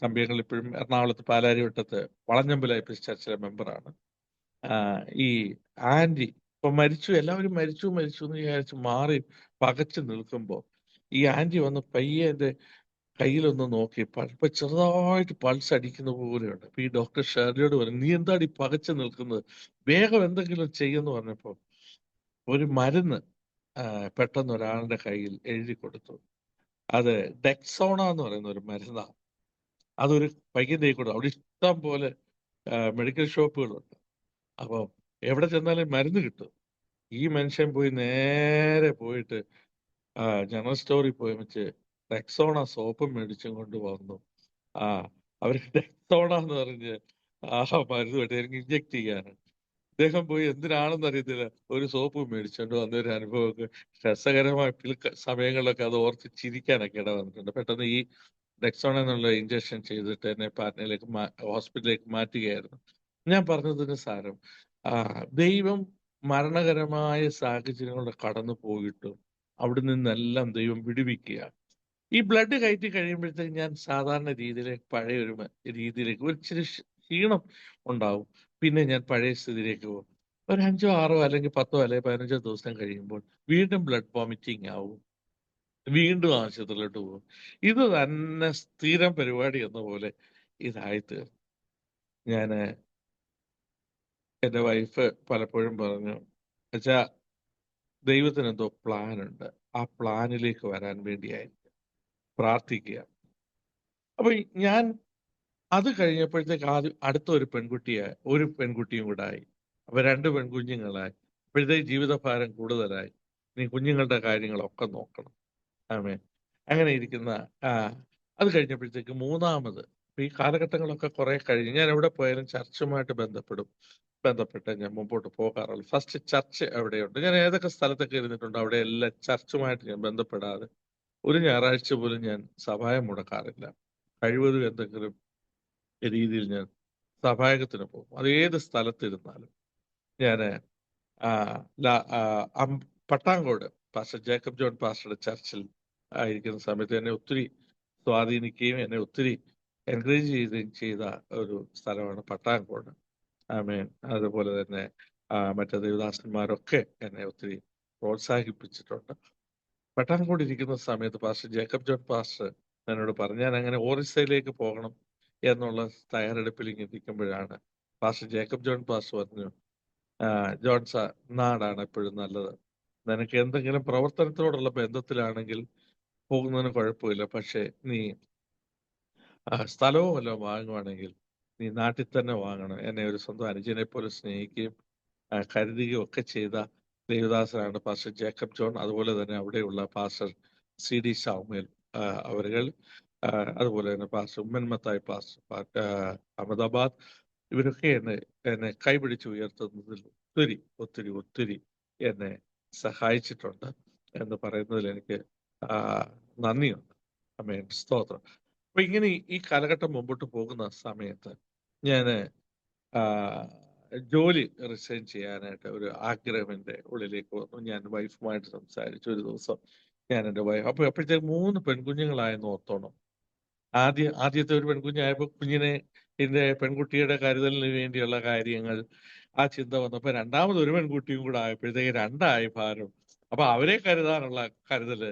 Speaker 2: തമ്പിയങ്കൾ ഇപ്പോഴും എറണാകുളത്ത് പാലാരിവട്ടത്ത് വളഞ്ഞമ്പല ചർച്ചിലെ മെമ്പറാണ്. ഈ ആന്റി ഇപ്പൊ മരിച്ചു, എല്ലാവരും മരിച്ചു എന്ന് വിചാരിച്ച് മാറി പകച്ചു നിൽക്കുമ്പോൾ ഈ ആന്റി വന്ന് പയ്യെ എൻ്റെ കയ്യിലൊന്ന് നോക്കി, ഇപ്പൊ ചെറുതായിട്ട് പൾസ് അടിക്കുന്ന പോലെയുണ്ട്. അപ്പൊ ഈ ഡോക്ടർ ഷേർലിയോട് പറഞ്ഞു, നീ എന്താണ് ഈ പകച്ചു നിൽക്കുന്നത്, വേഗം എന്തെങ്കിലും ചെയ്യുമെന്ന് പറഞ്ഞപ്പോ ഒരു മരുന്ന് പെട്ടെന്ന് ഒരാളുടെ കയ്യിൽ എഴുതി കൊടുത്തു. അത് ഡെക്സോണ എന്ന് പറയുന്ന ഒരു മരുന്നാണ്. അതൊരു പയ്യന്റെ കൂടെ അവിടെ ഇഷ്ടം പോലെ മെഡിക്കൽ ഷോപ്പുകളുണ്ട്. അപ്പോൾ എവിടെ ചെന്നാലും മരുന്ന് കിട്ടും. ഈ മനുഷ്യൻ നേരെ പോയിട്ട് ജനറൽ സ്റ്റോറിൽ പോയി വെച്ച് ഡെക്സോണ സോപ്പും മേടിച്ചും കൊണ്ട് വന്നു. അവർ ഡെക്സോണ എന്ന് പറഞ്ഞ് മരുന്ന് വേണ്ടി എനിക്ക് ഇഞ്ചെക്ട് ചെയ്യാനാണ്. അദ്ദേഹം പോയി എന്തിനാണെന്ന് അറിയത്തില്ല ഒരു സോപ്പ് മേടിച്ചോണ്ട് വന്ന ഒരു അനുഭവമൊക്കെ രസകരമായ സമയങ്ങളിലൊക്കെ അത് ഓർത്ത് ചിരിക്കാനൊക്കെ ഇട വന്നിട്ടുണ്ട്. പെട്ടെന്ന് ഈ ഡെക്സോൺ എന്നുള്ള ഇഞ്ചക്ഷൻ ചെയ്തിട്ട് എന്നെ പാറ്റ്നയിലേക്ക് ഹോസ്പിറ്റലിലേക്ക് മാറ്റുകയായിരുന്നു. ഞാൻ പറഞ്ഞതിന് സാരം ദൈവം മരണകരമായ സാഹചര്യങ്ങളുടെ കടന്നു പോയിട്ടും അവിടെ നിന്നെല്ലാം ദൈവം വിടുവിക്കുക. ഈ ബ്ലഡ് കയറ്റി കഴിയുമ്പോഴത്തേക്ക് ഞാൻ സാധാരണ രീതിയിലേക്ക് പഴയ ഒരു രീതിയിലേക്ക് ഒരു ഇച്ചിരി ക്ഷീണം ഉണ്ടാവും. പിന്നെ ഞാൻ പഴയ സ്ഥിതിയിലേക്ക് പോകും. ഒരു 5 6 അല്ലെങ്കിൽ 10 അല്ലെങ്കിൽ 15 ദിവസം കഴിയുമ്പോൾ വീണ്ടും ബ്ലഡ് വോമിറ്റിംഗ് ആവും. വീണ്ടും ആശുപത്രിയിലോട്ട് പോകും. ഇത് തന്നെ സ്ഥിരം പരിപാടി എന്ന പോലെ ഇതായിത്തീർന്നു. ഞാന് എന്റെ വൈഫ് പലപ്പോഴും പറഞ്ഞു, "അച്ഛാ, ദൈവത്തിന് എന്തോ പ്ലാൻ ഉണ്ട്. ആ പ്ലാനിലേക്ക് വരാൻ വേണ്ടിയായിരിക്കും. പ്രാർത്ഥിക്കുക." അപ്പൊ ഞാൻ അത് കഴിഞ്ഞപ്പോഴത്തേക്ക് അടുത്ത ഒരു പെൺകുട്ടിയും കൂടെ ആയി. അപ്പൊ 2 പെൺകുഞ്ഞുങ്ങളായി. അപ്പോഴത്തേക്ക് ജീവിതഭാരം കൂടുതലായി. ഇനി കുഞ്ഞുങ്ങളുടെ കാര്യങ്ങളൊക്കെ നോക്കണം. ആമേൻ. അങ്ങനെ ഇരിക്കുന്ന ആ അത് കഴിഞ്ഞപ്പോഴത്തേക്ക് മൂന്നാമത് ഇപ്പൊ ഈ കാലഘട്ടങ്ങളൊക്കെ കുറെ കഴിഞ്ഞ് ഞാൻ എവിടെ പോയാലും ചർച്ചുമായിട്ട് ബന്ധപ്പെട്ട് ഞാൻ മുമ്പോട്ട് പോകാറുള്ളൂ. ഫസ്റ്റ് ചർച്ച് എവിടെയുണ്ട്, ഞാൻ ഏതൊക്കെ സ്ഥലത്തൊക്കെ ഇരുന്നിട്ടുണ്ട് അവിടെ എല്ലാം ചർച്ചുമായിട്ട് ഞാൻ ബന്ധപ്പെടാതെ ഒരു ഞായറാഴ്ച പോലും ഞാൻ സഭായം മുടക്കാറില്ല. കഴിവതും എന്തെങ്കിലും രീതിയിൽ ഞാൻ സഭായകത്തിന് പോകും. അത് ഏത് സ്ഥലത്തിരുന്നാലും ഞാന് ആ, പട്ടാങ്കോട് പാസ്റ്റർ ജേക്കബ് ജോൺ പാസ്റ്ററുടെ ചർച്ചിൽ ആയിരിക്കുന്ന സമയത്ത് എന്നെ ഒത്തിരി സ്വാധീനിക്കുകയും എന്നെ ഒത്തിരി എൻകറേജ് ചെയ്ത ഒരു സ്ഥലമാണ് പട്ടാങ്കോട്. ആമേൻ. അതുപോലെ തന്നെ മറ്റു ദേവദാസന്മാരൊക്കെ എന്നെ ഒത്തിരി പ്രോത്സാഹിപ്പിച്ചിട്ടുണ്ട്. പട്ടാൻകോട് ഇരിക്കുന്ന സമയത്ത് പാസ്റ്റർ ജേക്കബ് ജോൺ പാസ്റ്റർ എന്നോട് പറഞ്ഞു, ഞാൻ അങ്ങനെ ഓറിസയിലേക്ക് പോകണം എന്നുള്ള തയ്യാറെടുപ്പിൽ ഇങ്ങനെ ഇരിക്കുമ്പോഴാണ് പാസ്റ്റർ ജേക്കബ് ജോൺ പാസ്റ്റർ പറഞ്ഞു, ജോൺസ, നാടാണ് എപ്പോഴും നല്ലത്. നിനക്ക് എന്തെങ്കിലും പ്രവർത്തനത്തോടുള്ള ബന്ധത്തിലാണെങ്കിൽ പോകുന്നതിന് കുഴപ്പമില്ല. പക്ഷെ നീ സ്ഥലവും വല്ലതും വാങ്ങുവാണെങ്കിൽ നീ നാട്ടിൽ തന്നെ വാങ്ങണം. എന്നെ ഒരു സ്വന്തം അനുജനെ പോലെ സ്നേഹിക്കുകയും കരുതുകയും ഒക്കെ ചെയ്ത ദേവദാസനാണ് പാസ്റ്റർ ജേക്കബ് ജോൺ. അതുപോലെ തന്നെ അവിടെയുള്ള പാസ്റ്റർ CD സാമുവേൽ അവരുകൾ, അതുപോലെ തന്നെ പാസ്റ്റർ ഉമ്മൻമത്തായി പാസ്റ്റർ അഹമ്മദാബാദ്, ഇവരൊക്കെ എന്നെ കൈപിടിച്ച് ഉയർത്തുന്നതിൽ ഒത്തിരി ഒത്തിരി ഒത്തിരി എന്നെ സഹായിച്ചിട്ടുണ്ട് എന്ന് പറയുന്നതിൽ എനിക്ക് നന്ദിയുണ്ട്. ആമേൻ. സ്തോത്രം. അപ്പൊ ഇങ്ങനെ ഈ കാലഘട്ടം മുമ്പോട്ട് പോകുന്ന സമയത്ത് ഞാന് ജോലി റിസൈൻ ചെയ്യാനായിട്ട് ഒരു ആഗ്രഹം എൻ്റെ ഉള്ളിലേക്ക് വന്നു. ഞാൻ വൈഫുമായിട്ട് സംസാരിച്ചു ഒരു ദിവസം. ഞാൻ എൻ്റെ വൈഫ് അപ്പോഴത്തേക്ക് 3 പെൺകുഞ്ഞുങ്ങളായെന്ന് ഓർത്തോണം. ആദ്യത്തെ ഒരു പെൺകുഞ്ഞായപ്പോൾ കുഞ്ഞിനെ എന്റെ പെൺകുട്ടിയുടെ കരുതലിന് വേണ്ടിയുള്ള കാര്യങ്ങൾ ആ ചിന്ത വന്നപ്പോ രണ്ടാമത് ഒരു പെൺകുട്ടിയും കൂടെ ആയപ്പോഴത്തേക്ക് 2 ആയി ഭാരം. അപ്പൊ അവരെ കരുതാനുള്ള കരുതല്.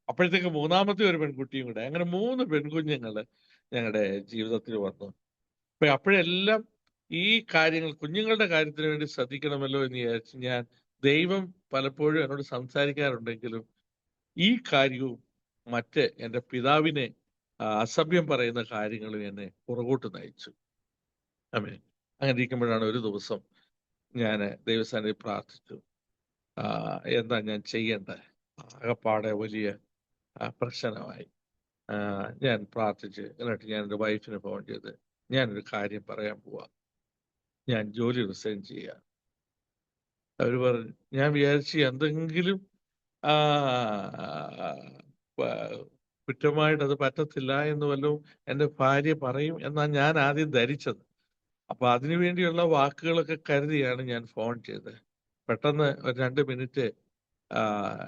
Speaker 2: അപ്പോഴത്തേക്ക് മൂന്നാമത്തെ ഒരു പെൺകുട്ടിയും കൂടെ, അങ്ങനെ 3 പെൺകുഞ്ഞുങ്ങള് ഞങ്ങളുടെ ജീവിതത്തിൽ വന്നു. അപ്പൊ അപ്പോഴെല്ലാം ഈ കാര്യങ്ങൾ കുഞ്ഞുങ്ങളുടെ കാര്യത്തിന് വേണ്ടി ശ്രദ്ധിക്കണമല്ലോ എന്ന് വിചാരിച്ച് ഞാൻ, ദൈവം പലപ്പോഴും എന്നോട് സംസാരിക്കാറുണ്ടെങ്കിലും ഈ കാര്യവും മറ്റ് എൻ്റെ പിതാവിനെ അസഭ്യം പറയുന്ന കാര്യങ്ങളും എന്നെ പുറകോട്ട് നയിച്ചു. ആമേൻ. അങ്ങനെ ഇരിക്കുമ്പോഴാണ് ഒരു ദിവസം ഞാൻ ദൈവസന്നിധി പ്രാർത്ഥിച്ചു. എന്താ ഞാൻ ചെയ്യേണ്ടത്? ആകപ്പാടെ വലിയ പ്രശ്നമായി. ഞാൻ പ്രാർത്ഥിച്ച് എന്നിട്ട് ഞാൻ എൻ്റെ വൈഫിന് ഫോൺ ചെയ്ത് ഞാനൊരു കാര്യം പറയാൻ പോവാ, ഞാൻ ജോലി റിസൈൻ ചെയ്യാ. അവര് പറഞ്ഞു, ഞാൻ വിചാരിച്ചു എന്തെങ്കിലും ആ കുറ്റമായിട്ട് അത് പറ്റത്തില്ല എന്ന് വല്ലതും എൻ്റെ ഭാര്യ പറയും എന്നാണ് ഞാൻ ആദ്യം ധരിച്ചത്. അപ്പൊ അതിനുവേണ്ടിയുള്ള വാക്കുകളൊക്കെ കരുതിയാണ് ഞാൻ ഫോൺ ചെയ്തത്. പെട്ടെന്ന് ഒരു 2 മിനിറ്റ്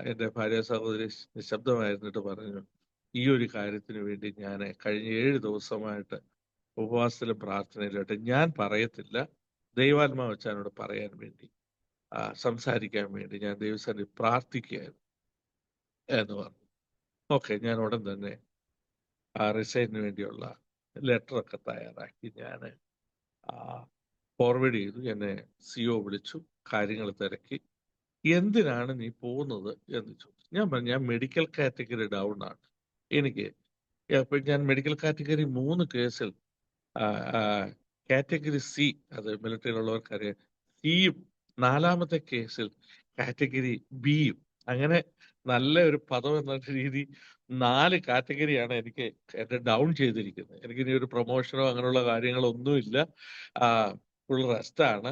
Speaker 2: എൻ്റെ ഭാര്യ സഹോദരി നിശബ്ദമായിരുന്നിട്ട് പറഞ്ഞു, ഈ ഒരു കാര്യത്തിന് വേണ്ടി ഞാൻ കഴിഞ്ഞ 7 ദിവസമായിട്ട് ഉപവാസത്തിലും പ്രാർത്ഥനയിലായിട്ട് ഞാൻ പറയത്തില്ല, ദൈവാത്മാവ് അച്ഛനോട് പറയാൻ വേണ്ടി സംസാരിക്കാൻ വേണ്ടി ഞാൻ ദൈവസന്നിധി പ്രാർത്ഥിക്കുകയായിരുന്നു എന്ന് പറഞ്ഞു. ഓക്കെ, ഞാൻ ഉടൻ തന്നെ റിസൈനിന് വേണ്ടിയുള്ള ലെറ്ററൊക്കെ തയ്യാറാക്കി ഞാൻ ഫോർവേഡ് ചെയ്തു. എന്നെ CO വിളിച്ചു, കാര്യങ്ങൾ തിരക്കി. എന്തിനാണ് നീ പോകുന്നത് എന്ന് ചോദിച്ചു. ഞാൻ പറഞ്ഞു, ഞാൻ മെഡിക്കൽ കാറ്റഗറി ഡൗൺ ആണ്. എനിക്ക് അപ്പൊ ഞാൻ മെഡിക്കൽ കാറ്റഗറി 3 കേസിൽ കാറ്റഗറി C, അത് മിലിറ്ററിയിലുള്ളവർക്കറിയാം, സിയും 4മത്തെ കേസിൽ കാറ്റഗറി Bയും, അങ്ങനെ നല്ല ഒരു പദം എന്ന രീതി 4 കാറ്റഗറിയാണ് എനിക്ക് എന്നെ ഡൗൺ ചെയ്തിരിക്കുന്നത്. എനിക്കിനി ഒരു പ്രൊമോഷനോ അങ്ങനെയുള്ള കാര്യങ്ങളോ ഒന്നുമില്ല. ഫുൾ റെസ്റ്റ് ആണ്.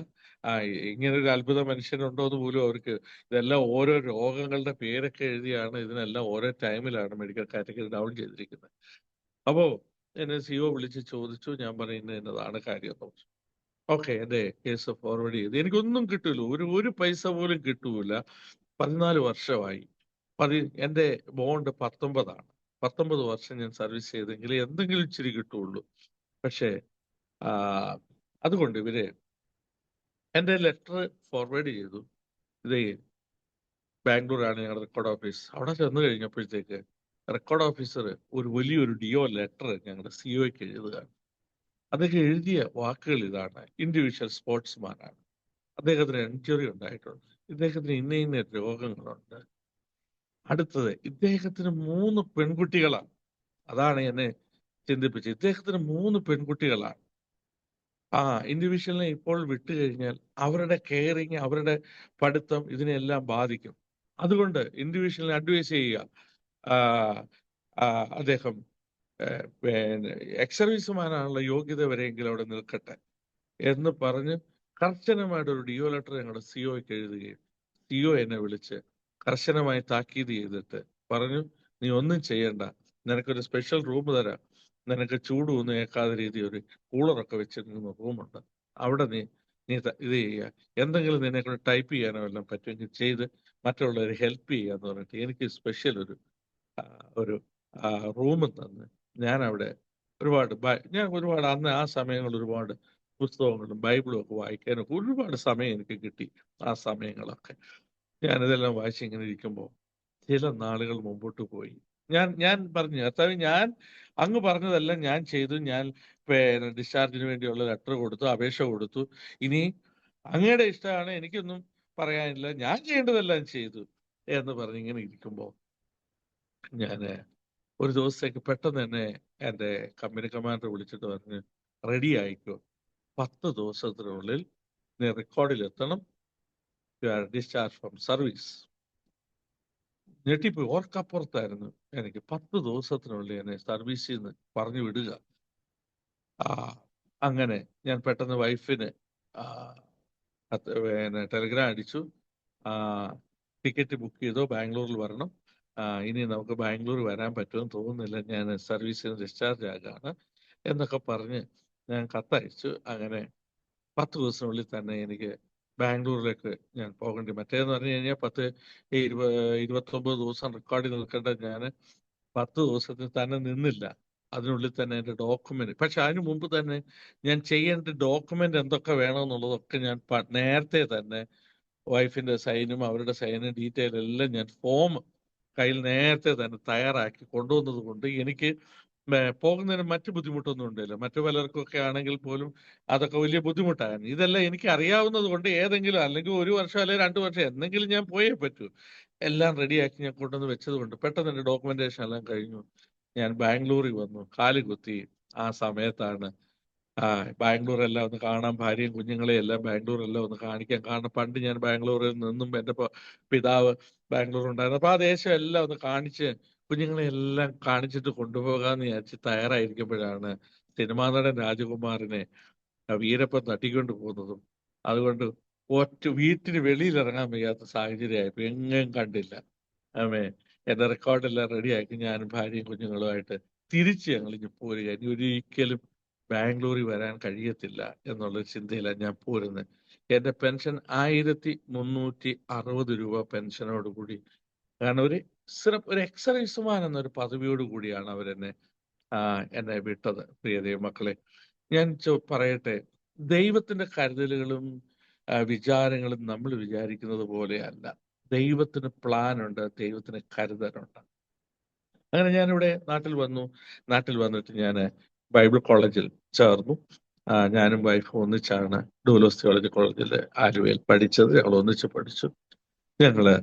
Speaker 2: ഇങ്ങനെ ഒരു അത്ഭുത മനുഷ്യനുണ്ടോ എന്ന് പോലും അവർക്ക്, ഇതെല്ലാം ഓരോ രോഗങ്ങളുടെ പേരൊക്കെ എഴുതിയാണ് ഇതിനെല്ലാം ഓരോ ടൈമിലാണ് മെഡിക്കൽ കാറ്റഗറി ഡൗൺ ചെയ്തിരിക്കുന്നത്. അപ്പോ എന്നെ സിഒ വിളിച്ച് ചോദിച്ചു. ഞാൻ പറയുന്നത് എന്നതാണ് കാര്യം എന്ന് പറഞ്ഞു. ഓക്കെ, എന്റെ കേസ് ഫോർവേഡ് ചെയ്ത് എനിക്കൊന്നും കിട്ടൂല, ഒരു പൈസ പോലും കിട്ടൂല. 14 വർഷമായി. എന്റെ ബോണ്ട് 19 19 വർഷം ഞാൻ സർവീസ് ചെയ്തെങ്കിൽ എന്തെങ്കിലും ഇച്ചിരി കിട്ടുള്ളൂ. പക്ഷേ ആ, അതുകൊണ്ട് ഇവര് എന്റെ ലെറ്റർ ഫോർവേഡ് ചെയ്തു. ഇത് ബാംഗ്ലൂരാണ് ഞങ്ങളുടെ റെക്കോർഡ് ഓഫീസ്. അവിടെ ചെന്ന് കഴിഞ്ഞപ്പോഴത്തേക്ക് റെക്കോർഡ് ഓഫീസർ ഒരു വലിയൊരു ഡിഒ ലെറ്റർ ഞങ്ങളുടെ സിഒയ്ക്ക് എഴുതുകയാണ്. അദ്ദേഹം എഴുതിയ വാക്കുകൾ ഇതാണ്: ഇൻഡിവിജ്വൽ സ്പോർട്സ്മാനാണ്, അദ്ദേഹത്തിന് ഇഞ്ചുറി ഉണ്ടായിട്ടുണ്ട്, ഇദ്ദേഹത്തിന് ഇന്ന ഇന്ന രോഗങ്ങളുണ്ട്. അടുത്തത്, ഇദ്ദേഹത്തിന് 3 പെൺകുട്ടികളാണ്. അതാണ് എന്നെ ചിന്തിപ്പിച്ചത്. ഇദ്ദേഹത്തിന് 3 പെൺകുട്ടികളാണ്. ഇൻഡിവിജ്വലിനെ ഇപ്പോൾ വിട്ടുകഴിഞ്ഞാൽ അവരുടെ കെയറിങ്, അവരുടെ പഠിത്തം ഇതിനെല്ലാം ബാധിക്കും. അതുകൊണ്ട് ഇൻഡിവിജ്വലിനെ അഡ്വൈസ് ചെയ്യുക, ആ, ആ, അദ്ദേഹം പിന്നെ എക്സ് സർവീസുമാനാണുള്ള യോഗ്യത വരെയെങ്കിലും അവിടെ നിൽക്കട്ടെ എന്ന് പറഞ്ഞ് കർശനമായിട്ട് ഒരു ഡിഒ ലെറ്റർ ഞങ്ങളുടെ സിഒയ്ക്ക് എഴുതുകയും സിഒ എന്നെ വിളിച്ച് കർശനമായി താക്കീത് ചെയ്തിട്ട് പറഞ്ഞു, നീ ഒന്നും ചെയ്യണ്ട, നിനക്കൊരു സ്പെഷ്യൽ റൂം തരാം, നിനക്ക് ചൂടൊന്നും ഏക്കാത്ത രീതി ഒരു കൂളറൊക്കെ വെച്ചിരിക്കുന്ന റൂമുണ്ട്, അവിടെ നീ ഇത് ചെയ്യുക, എന്തെങ്കിലും നിന്നെ കൊണ്ട് ടൈപ്പ് ചെയ്യാനോ എല്ലാം പറ്റുമെങ്കിൽ ചെയ്ത് മറ്റുള്ളവരെ ഹെൽപ്പ് ചെയ്യാന്ന് പറഞ്ഞിട്ട് എനിക്ക് സ്പെഷ്യൽ ഒരു റൂം തന്ന് ഞാൻ അവിടെ ഞാൻ ഒരുപാട് അന്ന് ആ സമയങ്ങളിൽ ഒരുപാട് പുസ്തകങ്ങളും ബൈബിളും ഒക്കെ വായിക്കാനൊക്കെ ഒരുപാട് സമയം എനിക്ക് കിട്ടി. ആ സമയങ്ങളൊക്കെ ഞാനിതെല്ലാം വായിച്ച് ഇങ്ങനെ ഇരിക്കുമ്പോൾ ചില നാളുകൾ മുമ്പോട്ട് പോയി. ഞാൻ പറഞ്ഞു, കർത്താവേ, ഞാൻ അങ്ങ് പറഞ്ഞതെല്ലാം ഞാൻ ചെയ്തു. ഞാൻ പിന്നെ ഡിസ്ചാർജിന് വേണ്ടിയുള്ള ലെറ്റർ കൊടുത്തു, അപേക്ഷ കൊടുത്തു. ഇനി അങ്ങയുടെ ഇഷ്ടമാണ്, എനിക്കൊന്നും പറയാനില്ല, ഞാൻ ചെയ്യേണ്ടതെല്ലാം ചെയ്തു എന്ന് പറഞ്ഞ് ഇങ്ങനെ ഇരിക്കുമ്പോൾ ഞാൻ ഒരു ദിവസത്തേക്ക് പെട്ടെന്ന് തന്നെ എൻ്റെ കമ്പനി കമാൻഡർ വിളിച്ചിട്ട് പറഞ്ഞ്, റെഡി ആയിക്കോ, 10 ദിവസത്തിനുള്ളിൽ നീ റെക്കോർഡിൽ എത്തണം, you are discharge from service. ഞെട്ടിപ്പോയി. ഓർക്കപ്പുറത്തായിരുന്നു എനിക്ക്. 10 ദിവസത്തിനുള്ളിൽ എന്നെ സർവീസിൽ നിന്ന് പറഞ്ഞു വിടുക. അങ്ങനെ ഞാൻ പെട്ടെന്ന് വൈഫിന് പിന്നെ ടെലിഗ്രാം അടിച്ചു, ടിക്കറ്റ് ബുക്ക് ചെയ്തോ, ബാംഗ്ലൂരിൽ വരണം, ഇനി നമുക്ക് ബാംഗ്ലൂർ വരാൻ പറ്റുമെന്ന് തോന്നുന്നില്ല, ഞാൻ സർവീസിൽ നിന്ന് ഡിസ്ചാർജ് ആകാണ് എന്നൊക്കെ പറഞ്ഞ് ഞാൻ കത്തയച്ചു. അങ്ങനെ 10 ദിവസത്തിനുള്ളിൽ തന്നെ എനിക്ക് ബാംഗ്ലൂരിലേക്ക് ഞാൻ പോകേണ്ടി. മറ്റേന്ന് പറഞ്ഞു കഴിഞ്ഞാൽ 29 ദിവസം റെക്കോർഡിൽ നിൽക്കേണ്ട ഞാൻ 10 ദിവസത്തിൽ തന്നെ നിന്നില്ല. അതിനുള്ളിൽ തന്നെ എൻ്റെ ഡോക്യുമെന്റ്, പക്ഷെ അതിനു മുമ്പ് തന്നെ ഞാൻ ചെയ്യേണ്ട ഡോക്യുമെന്റ് എന്തൊക്കെ വേണമെന്നുള്ളതൊക്കെ ഞാൻ നേരത്തെ തന്നെ വൈഫിന്റെ സൈനും അവരുടെ സൈനും ഡീറ്റെയിൽ എല്ലാം ഞാൻ ഫോം കയ്യിൽ നേരത്തെ തന്നെ തയ്യാറാക്കി കൊണ്ടുവന്നത് കൊണ്ട് എനിക്ക് പോകുന്നതിന് മറ്റു ബുദ്ധിമുട്ടൊന്നും ഉണ്ടല്ലോ. മറ്റു പലർക്കൊക്കെ ആണെങ്കിൽ പോലും അതൊക്കെ വലിയ ബുദ്ധിമുട്ടാണ്. ഇതെല്ലാം എനിക്ക് അറിയാവുന്നത് കൊണ്ട് ഏതെങ്കിലും, അല്ലെങ്കിൽ 1 വർഷം അല്ലെങ്കിൽ 2 വർഷം എന്തെങ്കിലും ഞാൻ പോയേ പറ്റൂ. എല്ലാം റെഡിയാക്കി ഞാൻ കൊണ്ടുവന്ന് വെച്ചത് കൊണ്ട് പെട്ടെന്ന് എൻ്റെ ഡോക്യുമെന്റേഷൻ എല്ലാം കഴിഞ്ഞു. ഞാൻ ബാംഗ്ലൂരിൽ വന്നു, കാലുകുത്തി. ആ സമയത്താണ് ബാംഗ്ലൂർ എല്ലാം ഒന്ന് കാണാൻ, ഭാര്യയും കുഞ്ഞുങ്ങളെയും എല്ലാം ബാംഗ്ലൂർ എല്ലാം ഒന്ന് കാണിക്കാൻ. കാരണം പണ്ട് ഞാൻ ബാംഗ്ലൂരിൽ നിന്നും എൻ്റെ പിതാവ് ബാംഗ്ലൂർ ഉണ്ടായിരുന്നു. അപ്പൊ ആ ദേശം എല്ലാം ഒന്ന് കാണിച്ച് കുഞ്ഞുങ്ങളെ എല്ലാം കാണിച്ചിട്ട് കൊണ്ടുപോകാന്ന് വിചാരിച്ച് തയ്യാറായിരിക്കുമ്പോഴാണ് സിനിമാ നടൻ രാജകുമാറിനെ വീരപ്പൻ തട്ടിക്കൊണ്ട് പോകുന്നതും. അതുകൊണ്ട് വീട്ടിന് വെളിയിൽ ഇറങ്ങാൻ വയ്യാത്ത സാഹചര്യമായപ്പോ എങ്ങും കണ്ടില്ല. എന്റെ റെക്കോർഡെല്ലാം റെഡിയാക്കി ഞാനും ഭാര്യയും കുഞ്ഞുങ്ങളുമായിട്ട് തിരിച്ച് ഞങ്ങൾ ഇനി പോരുക. ഇനി ഒരിക്കലും ബാംഗ്ലൂരിൽ വരാൻ കഴിയത്തില്ല എന്നുള്ളൊരു ചിന്തയിലാണ് ഞാൻ പോരുന്നത്. എന്റെ പെൻഷൻ 1360 രൂപ പെൻഷനോടുകൂടി, കാരണം ഒരു എക്സ് സർവീസുമാൻ എന്നൊരു പദവിയോട് കൂടിയാണ് അവരെന്നെ എന്നെ വിട്ടത്. പ്രിയ ദൈവമക്കളെ, ഞാൻ പറയട്ടെ, ദൈവത്തിന്റെ കരുതലുകളും വിചാരങ്ങളും നമ്മൾ വിചാരിക്കുന്നത് പോലെയല്ല. ദൈവത്തിന് പ്ലാൻ ഉണ്ട്, ദൈവത്തിന് കരുതലുണ്ട്. അങ്ങനെ ഞാനിവിടെ നാട്ടിൽ വന്നു. നാട്ടിൽ വന്നിട്ട് ഞാൻ ബൈബിൾ കോളേജിൽ ചേർന്നു. ഞാനും വൈഫും ഒന്നിച്ചാണ് ഡൂലോസ് തിയോളജി കോളേജിൽ ആലുവയിൽ പഠിച്ചത്. ഞങ്ങൾ ഒന്നിച്ച് പഠിച്ചു. ഞങ്ങള്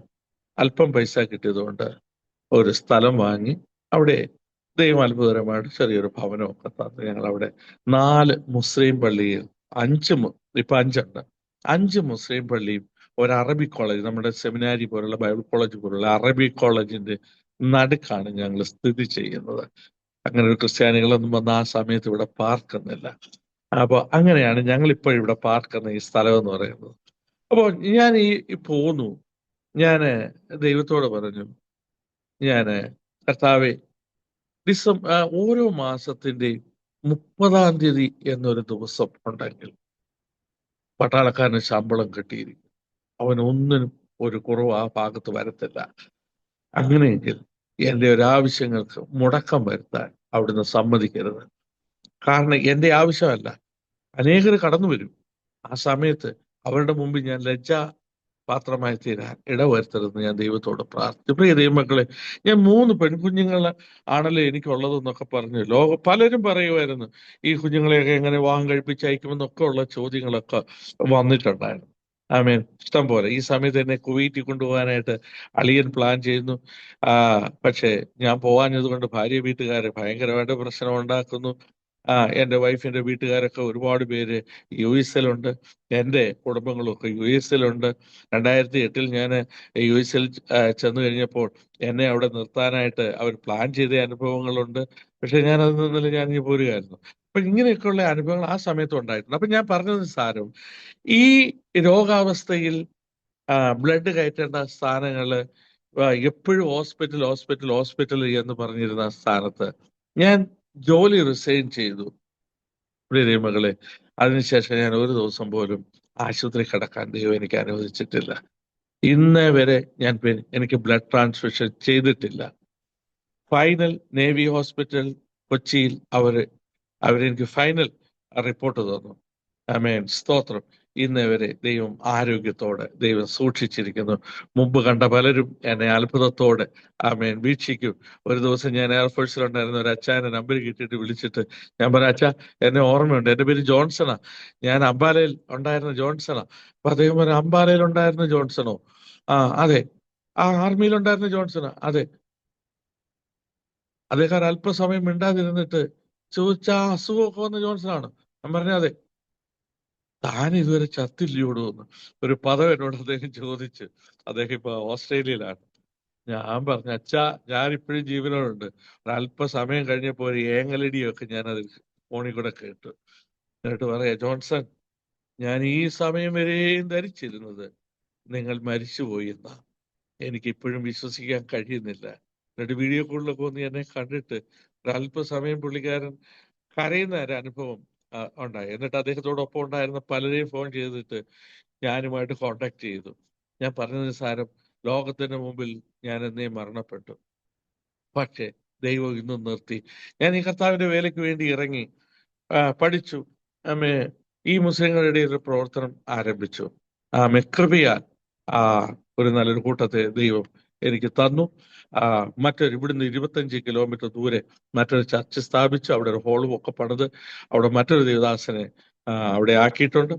Speaker 2: അല്പം പൈസ കിട്ടിയതുകൊണ്ട് ഒരു സ്ഥലം വാങ്ങി അവിടെ ദൈവം അത്ഭുതകരമായിട്ട് ചെറിയൊരു ഭവനമൊക്കെ തന്നു. ഞങ്ങൾ അവിടെ 4 മുസ്ലിം പള്ളിയിൽ 5 മുസ്ലിം പള്ളിയും ഒരു അറബി കോളേജ്, നമ്മുടെ സെമിനാരി പോലുള്ള ബൈബിൾ കോളേജ് പോലുള്ള അറബി കോളേജിന്റെ നടുക്കാണ് ഞങ്ങൾ സ്ഥിതി ചെയ്യുന്നത്. അങ്ങനെ ഒരു ക്രിസ്ത്യാനികളൊന്നും വന്ന് ആ സമയത്ത് ഇവിടെ പാർക്കുന്നില്ല. അപ്പൊ അങ്ങനെയാണ് ഞങ്ങൾ ഇപ്പോൾ ഇവിടെ പാർക്കുന്ന ഈ സ്ഥലം എന്ന് പറയുന്നത്. അപ്പോൾ ഞാൻ ഈ പോന്നു. ഞാന് ദൈവത്തോട് പറഞ്ഞു, ഞാന് കർത്താവെ, ഓരോ മാസത്തിന്റെയും 30-ാം തീയതി എന്നൊരു ദിവസം ഉണ്ടെങ്കിൽ പട്ടാളക്കാരന് ശമ്പളം കിട്ടിയിരിക്കും, അവൻ ഒന്നിനും ഒരു കുറവ് ആ ഭാഗത്ത് വരത്തില്ല. അങ്ങനെയെങ്കിൽ എന്റെ ഒരു ആവശ്യങ്ങൾക്ക് മുടക്കം വരുത്താൻ അവിടുന്ന് സമ്മതിക്കരുത്. കാരണം എന്റെ ആവശ്യമല്ല, അനേകർ കടന്നു വരും. ആ സമയത്ത് അവരുടെ മുമ്പിൽ ഞാൻ പാത്രമായി തീരാൻ ഇടവരുത്തരുതെന്ന് ഞാൻ ദൈവത്തോട് പ്രാർത്ഥിച്ചു. പ്രിയ ദൈവമക്കളെ, ഞാൻ 3 പെൺകുഞ്ഞുങ്ങൾ ആണല്ലോ എനിക്കുള്ളതെന്നൊക്കെ പറഞ്ഞു പലരും പറയുമായിരുന്നു, ഈ കുഞ്ഞുങ്ങളെയൊക്കെ എങ്ങനെ വിവാഹം കഴിപ്പിച്ചയക്കുമെന്നൊക്കെ ഉള്ള ചോദ്യങ്ങളൊക്കെ വന്നിട്ടുണ്ടായിരുന്നു. ആമേൻ. ഇഷ്ടം പോലെ. ഈ സമയത്ത് എന്നെ കുവൈറ്റിൽ കൊണ്ടുപോകാനായിട്ട് അളിയൻ പ്ലാൻ ചെയ്യുന്നു. പക്ഷേ ഞാൻ പോകാഞ്ഞത് കൊണ്ട് ഭാര്യ വീട്ടുകാരെ ഭയങ്കരമായിട്ട് പ്രശ്നം ഉണ്ടാക്കുന്നു. എന്റെ വൈഫിന്റെ വീട്ടുകാരൊക്കെ ഒരുപാട് പേര് യു എസിലുണ്ട്. എന്റെ കുടുംബങ്ങളൊക്കെ യു എസിലുണ്ട്. 2008 ഞാൻ യു എസിൽ ചെന്ന് കഴിഞ്ഞപ്പോൾ എന്നെ അവിടെ നിർത്താനായിട്ട് അവർ പ്ലാൻ ചെയ്ത അനുഭവങ്ങളുണ്ട്. പക്ഷെ ഞാൻ അതിൽ നിന്നല്ല, ഞാൻ ഇനി പോരുകയായിരുന്നു. അപ്പൊ ഇങ്ങനെയൊക്കെയുള്ള അനുഭവങ്ങൾ ആ സമയത്ത് ഉണ്ടായിട്ടുണ്ട്. അപ്പൊ ഞാൻ പറഞ്ഞത് സാരം, ഈ രോഗാവസ്ഥയിൽ ബ്ലഡ് കയറ്റേണ്ട സ്ഥാനങ്ങള് എപ്പോഴും ഹോസ്പിറ്റൽ ഹോസ്പിറ്റൽ ഹോസ്പിറ്റൽ എന്ന് പറഞ്ഞിരുന്ന സ്ഥാനത്ത് ഞാൻ ജോലി റിസൈൻ ചെയ്തു. പ്രിയ മകളെ, അതിനുശേഷം ഞാൻ ഒരു ദിവസം പോലും ആശുപത്രി കിടക്കാൻ ദൈവം എനിക്ക് അനുവദിച്ചിട്ടില്ല. ഇന്നേ വരെ എനിക്ക് ബ്ലഡ് ട്രാൻസ്ഫ്യൂഷൻ ചെയ്തിട്ടില്ല. ഫൈനൽ നേവി ഹോസ്പിറ്റൽ കൊച്ചിയിൽ അവരെനിക്ക് ഫൈനൽ റിപ്പോർട്ട് തന്നു. ആമേൻ, സ്തോത്രം. ഇന്നേ വരെ ദൈവം ആരോഗ്യത്തോടെ ദൈവം സൂക്ഷിച്ചിരിക്കുന്നു. മുമ്പ് കണ്ട പലരും എന്നെ അത്ഭുതത്തോടെ ആമേൻ വീക്ഷിക്കും. ഒരു ദിവസം ഞാൻ എയർഫോഴ്സിലുണ്ടായിരുന്ന ഒരു അച്ഛനെ നമ്പർ കിട്ടിയിട്ട് വിളിച്ചിട്ട് ഞാൻ പറഞ്ഞു, അച്ഛാ, എന്നെ ഓർമ്മയുണ്ട്, എന്റെ പേര് ജോൺസണാ, ഞാൻ അംബാലയിൽ ഉണ്ടായിരുന്ന ജോൺസണാ. അപ്പൊ അദ്ദേഹം പറഞ്ഞു, അംബാലയിൽ ഉണ്ടായിരുന്ന ജോൺസണോ? അതെ. ആർമിയിൽ ഉണ്ടായിരുന്ന ജോൺസണാ? അതെ. അദ്ദേഹം അല്പസമയം മിണ്ടാതിരുന്നിട്ട് ചോദിച്ച അസുഖമൊക്കെ വന്ന ജോൺസണാണ്? ഞാൻ പറഞ്ഞു, അതെ. താൻ ഇതുവരെ ചത്തില്ലയോടോ എന്ന് ഒരു പദം എന്നോട് അദ്ദേഹം ചോദിച്ചു. അദ്ദേഹം ഇപ്പൊ ഓസ്ട്രേലിയയിലാണ്. ഞാൻ പറഞ്ഞു, അച്ഛാ, ഞാൻ ഇപ്പോഴും ജീവനോടുണ്ട്. ഒരല്പസമയം കഴിഞ്ഞപ്പോ ഒരു ഏങ്ങലടിയൊക്കെ ഞാൻ അതിൽ ഫോണിൽ കൂടെ കേട്ടു. എന്നിട്ട് പറയാ, ജോൺസൺ, ഞാൻ ഈ സമയം വരെയും ധരിച്ചിരുന്നത് നിങ്ങൾ മരിച്ചുപോയി എന്നാ. എനിക്ക് ഇപ്പോഴും വിശ്വസിക്കാൻ കഴിയുന്നില്ല. എന്നിട്ട് വീഡിയോ കോളിലൊക്കെ ഒന്ന് എന്നെ കണ്ടിട്ട് ഒരല്പസമയം പുള്ളിക്കാരൻ കരയുന്ന ഒരു അനുഭവം ഉണ്ടായി. എന്നിട്ട് അദ്ദേഹത്തോടൊപ്പം ഉണ്ടായിരുന്ന പലരെയും ഫോൺ ചെയ്തിട്ട് ഞാനുമായിട്ട് കോണ്ടാക്ട് ചെയ്തു. ഞാൻ പറഞ്ഞത് സാരം, ലോകത്തിന്റെ മുമ്പിൽ ഞാൻ എന്നേ മരണപ്പെട്ടു, പക്ഷേ ദൈവം ഇന്നും നിർത്തി. ഞാൻ ഈ കർത്താവിന്റെ വേലയ്ക്ക് വേണ്ടി ഇറങ്ങി, പഠിച്ചു. ആമേ, ഈ മുസ്ലിങ്ങളുടെ ഇടയിൽ ഒരു പ്രവർത്തനം ആരംഭിച്ചു. കൃപയാൽ ഒരു നല്ലൊരു കൂട്ടത്തെ ദൈവം എനിക്ക് തന്നു. ഇവിടുന്ന് 25 കിലോമീറ്റർ ദൂരെ മറ്റൊരു ചർച്ച് സ്ഥാപിച്ചു. അവിടെ ഒരു ഹോളും ഒക്കെ പണിത് അവിടെ മറ്റൊരു ദേവദാസനെ അവിടെ ആക്കിയിട്ടുണ്ട്.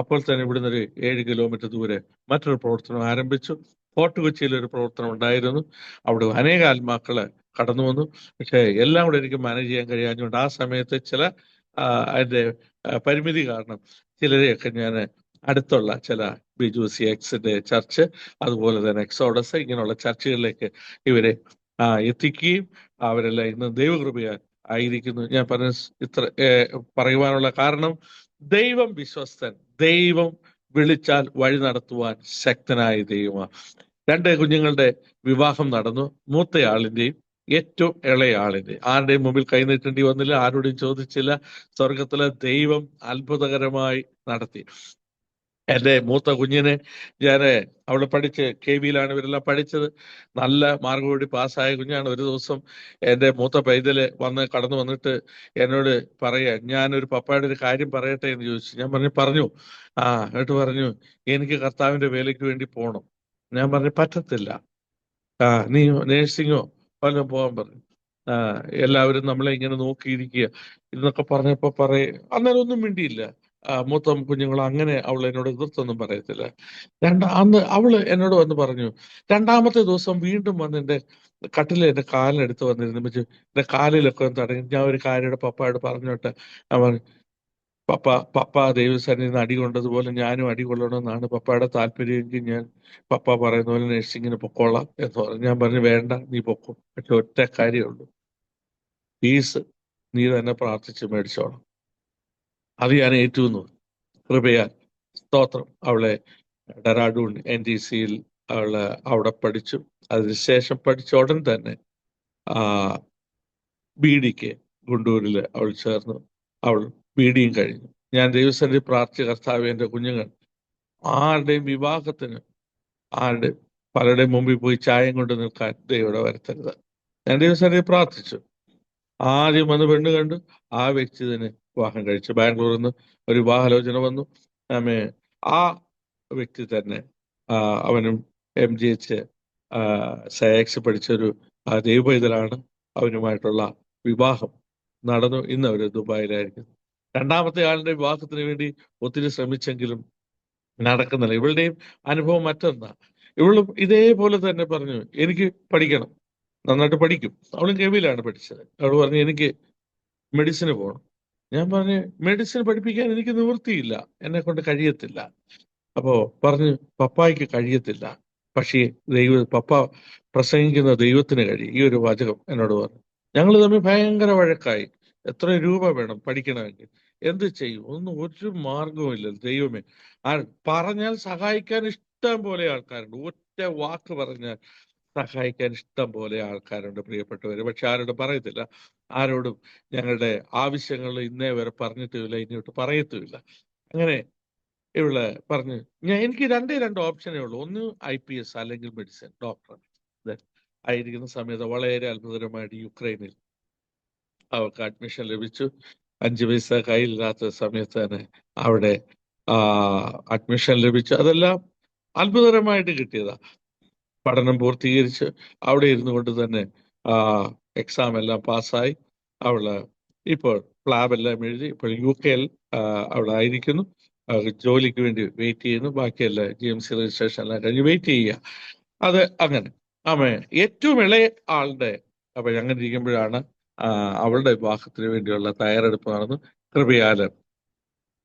Speaker 2: അപ്പോൾ തന്നെ ഇവിടുന്ന് ഒരു 7 കിലോമീറ്റർ ദൂരെ മറ്റൊരു പ്രവർത്തനം ആരംഭിച്ചു. ഫോർട്ട് കൊച്ചിയിൽ ഒരു പ്രവർത്തനം ഉണ്ടായിരുന്നു. അവിടെ അനേക ആത്മാക്കള് കടന്നു വന്നു. പക്ഷെ എല്ലാം കൂടെ എനിക്ക് മാനേജ് ചെയ്യാൻ കഴിയാഞ്ഞുകൊണ്ട് ആ സമയത്ത് ചില അതിന്റെ പരിമിതി കാരണം ചിലരെയൊക്കെ ഞാൻ അടുത്തുള്ള ചില BGCXന്റെ ചർച്ച്, അതുപോലെ തന്നെ എക്സോഡസ്, ഇങ്ങനെയുള്ള ചർച്ചുകളിലേക്ക് ഇവരെ എത്തിക്കുകയും അവരെല്ലാം ഇന്ന് ദൈവകൃപയാൽ ആയിരിക്കുന്നു. ഞാൻ ഇത്ര പറയുവാനുള്ള കാരണം, ദൈവം വിശ്വസ്തൻ, ദൈവം വിളിച്ചാൽ വഴി നടത്തുവാൻ ശക്തനായ ദൈവമാണ്. 2 കുഞ്ഞുങ്ങളുടെ വിവാഹം നടന്നു. മൂത്തയാളിന്റെയും ഏറ്റവും ഇളയ ആളിന്റെ ആരുടെയും മുമ്പിൽ കൈനീട്ടേണ്ടി വന്നില്ല, ആരോടും ചോദിച്ചില്ല. സ്വർഗത്തിലെ ദൈവം അത്ഭുതകരമായി നടത്തി. എന്റെ മൂത്ത കുഞ്ഞിനെ അവള് പഠിച്ച് KVയിലാണ് ഇവരെല്ലാം പഠിച്ചത്. നല്ല മാർക്കോടി പാസ്സായ കുഞ്ഞാണ്. ഒരു ദിവസം എന്റെ മൂത്ത പൈതല് കടന്നു വന്നിട്ട് എന്നോട് പറയാ, ഞാനൊരു പപ്പായുടെ ഒരു കാര്യം പറയട്ടെ എന്ന് ചോദിച്ചു. ഞാൻ പറഞ്ഞു. എന്നിട്ട് പറഞ്ഞു, എനിക്ക് കർത്താവിന്റെ വേലയ്ക്ക് വേണ്ടി പോകണം. ഞാൻ പറഞ്ഞു, പറ്റത്തില്ല. നീ നേഴ്സിങ്ങോ വല്ലതും പോകാൻ പറഞ്ഞു. എല്ലാവരും നമ്മളെ ഇങ്ങനെ നോക്കിയിരിക്കുക എന്നൊക്കെ പറഞ്ഞപ്പോ അന്നേരം ഒന്നും മിണ്ടിയില്ല. മൂത്ത കുഞ്ഞുങ്ങൾ അങ്ങനെ അവൾ എന്നോട് എതിർത്തൊന്നും പറയത്തില്ല. അന്ന് അവള് എന്നോട് വന്ന് പറഞ്ഞു. 2ാമത്തെ ദിവസം വീണ്ടും വന്ന് എന്റെ കട്ടിൽ എന്റെ കാലിനെടുത്ത് വന്നിരുന്നു. എന്റെ കാലിലൊക്കെ ഒന്ന് തടഞ്ഞു. ഞാൻ ഒരു കാര്യയുടെ പപ്പായോട് പറഞ്ഞോട്ടെ. അവൻ പപ്പ ദൈവസന്നിധിയിൽ അടി കൊണ്ടതുപോലെ ഞാനും അടി കൊള്ളണമെന്നാണ് പപ്പയുടെ താല്പര്യമെങ്കിൽ ഞാൻ പപ്പ പറയുന്ന പോലെ നഴ്സിങ്ങിന് പൊക്കോളാം എന്ന് പറഞ്ഞു. ഞാൻ പറഞ്ഞു, വേണ്ട, നീ പൊക്കോ. പക്ഷെ ഒറ്റ കാര്യമുള്ളൂ, ഫീസ് നീ തന്നെ പ്രാർത്ഥിച്ച് മേടിച്ചോണം. അത് ഞാൻ ഏറ്റുന്നു. കൃപയാൽ സ്തോത്രം. അവളെ ഡെറാഡൂൺ NTCയിൽ അവള് അവിടെ പഠിച്ചു. അതിനുശേഷം പഠിച്ച ഉടൻ തന്നെ BDക്ക് ഗുണ്ടൂരിൽ അവൾ ചേർന്നു. അവൾ BDയും കഴിഞ്ഞു. ഞാൻ ദൈവസന്നിധി പ്രാർത്ഥിച്ച കർത്താവേ, എൻ്റെ കുഞ്ഞുങ്ങൾ ആരുടെയും വിവാഹത്തിന് പലരുടെയും മുമ്പിൽ പോയി ചായം കൊണ്ട് നിൽക്കാൻ ദൈവം വരുത്തരുത്. ഞാൻ ദൈവസന്നിധി പ്രാർത്ഥിച്ചു. ആദ്യം വന്ന് പെണ്ണ് കണ്ടു, ആ വ്യക്തി തന്നെ വിവാഹം കഴിച്ചു. ബാംഗ്ലൂരിൽ നിന്ന് ഒരു വിവാഹാലോചന വന്നു. ആ വ്യക്തി തന്നെ അവനും MGH സയക്സ് പഠിച്ചൊരു ദൈവപൈതലാണ്. അവനുമായിട്ടുള്ള വിവാഹം നടന്നു. ഇന്ന് അവർ ദുബായിലായിരിക്കുന്നു. രണ്ടാമത്തെ ആളുടെ വിവാഹത്തിന് വേണ്ടി ഒത്തിരി ശ്രമിച്ചെങ്കിലും നടക്കുന്നില്ല. ഇവളുടെയും അനുഭവം മറ്റൊന്നാ. ഇവളും ഇതേപോലെ തന്നെ പറഞ്ഞു, എനിക്ക് പഠിക്കണം, നന്നായിട്ട് പഠിക്കും. അവളും കെവിയിലാണ് പഠിച്ചത്. അവൾ പറഞ്ഞു, എനിക്ക് മെഡിസിന് പോകണം. ഞാൻ പറഞ്ഞു, മെഡിസിൻ പഠിപ്പിക്കാൻ എനിക്ക് നിവൃത്തിയില്ല, എന്നെ കൊണ്ട് കഴിയത്തില്ല. അപ്പോ പറഞ്ഞു, പപ്പായ്ക്ക് കഴിയത്തില്ല, പക്ഷേ പപ്പ പ്രസംഗിക്കുന്ന ദൈവത്തിന് കഴിയും. ഈ ഒരു വാചകം എന്നോട് പറഞ്ഞു. ഞങ്ങൾ തമ്മിൽ ഭയങ്കര വഴക്കായി. എത്ര രൂപ വേണം പഠിക്കണമെങ്കിൽ, എന്ത് ചെയ്യും, ഒരു മാർഗവുമില്ല. ദൈവമേ, പറഞ്ഞാൽ സഹായിക്കാൻ ഇഷ്ടം പോലെ ആൾക്കാരുണ്ട്. ഒറ്റ വാക്ക് പറഞ്ഞാൽ സഹായിക്കാൻ ഇഷ്ടം പോലെ ആൾക്കാരുണ്ട് പ്രിയപ്പെട്ടവര്. പക്ഷെ ആരോടും പറയത്തില്ല. ആരോടും ഞങ്ങളുടെ ആവശ്യങ്ങൾ ഇന്നേ വരെ പറഞ്ഞിട്ടുമില്ല, ഇനിയോട്ട് പറയത്തുമില്ല. അങ്ങനെ ഇവള് പറഞ്ഞു, എനിക്ക് രണ്ട് ഓപ്ഷനേ ഉള്ളൂ. ഒന്ന് IPS അല്ലെങ്കിൽ മെഡിസിൻ, ഡോക്ടർ. ആയിരിക്കുന്ന സമയത്ത് വളരെ അത്ഭുതകരമായിട്ട് യുക്രൈനിൽ അവർക്ക് അഡ്മിഷൻ ലഭിച്ചു. 5 പൈസ കയ്യിലില്ലാത്ത സമയത്ത് തന്നെ അവിടെ അഡ്മിഷൻ ലഭിച്ചു. അതെല്ലാം അത്ഭുതകരമായിട്ട് കിട്ടിയതാ. പഠനം പൂർത്തീകരിച്ച് അവിടെ ഇരുന്നു കൊണ്ട് തന്നെ എക്സാം എല്ലാം പാസ്സായി. അവള് ഇപ്പോൾ പ്ലാബ് എല്ലാം എഴുതി ഇപ്പോൾ UK അവിടെ ആയിരിക്കുന്നു. ജോലിക്ക് വേണ്ടി വെയിറ്റ് ചെയ്യുന്നു. ബാക്കിയെല്ലാം GMC രജിസ്ട്രേഷൻ എല്ലാം കഴിഞ്ഞ് വെയിറ്റ് ചെയ്യുക. അത് അങ്ങനെ ഏറ്റവും ഇളയ ആളുടെ അപ്പൊ അങ്ങനെ ഇരിക്കുമ്പോഴാണ് അവളുടെ വിവാഹത്തിന് വേണ്ടിയുള്ള തയ്യാറെടുപ്പ് നടന്നു. കൃപയാല്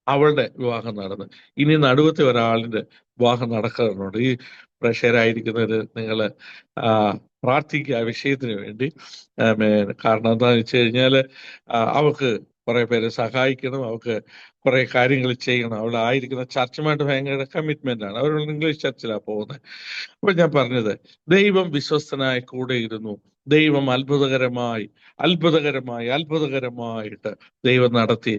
Speaker 2: അവളുടെ വിവാഹം നടന്നു. ഇനി നടുവത്തെ ഒരാളിന്റെ വിവാഹം നടക്കുന്നുണ്ട്. ഈ പ്രേക്ഷകരായിരിക്കുന്നവര് നിങ്ങൾ പ്രാർത്ഥിക്കുക വിഷയത്തിന് വേണ്ടി. കാരണം എന്താണെന്ന് വെച്ച് കഴിഞ്ഞാല് അവൾക്ക് കുറെ പേരെ സഹായിക്കണം, അവൾക്ക് കുറെ കാര്യങ്ങൾ ചെയ്യണം. അവിടെ ആയിരിക്കുന്ന ചർച്ചുമായിട്ട് ഭയങ്കര കമ്മിറ്റ്മെന്റ് ആണ്. അവർ ഇംഗ്ലീഷ് ചർച്ചിലാണ് പോകുന്നത്. അപ്പൊ ഞാൻ പറഞ്ഞത്, ദൈവം വിശ്വസ്തനായി കൂടെ ഇരുന്നു. ദൈവം അത്ഭുതകരമായിട്ട് ദൈവം നടത്തി.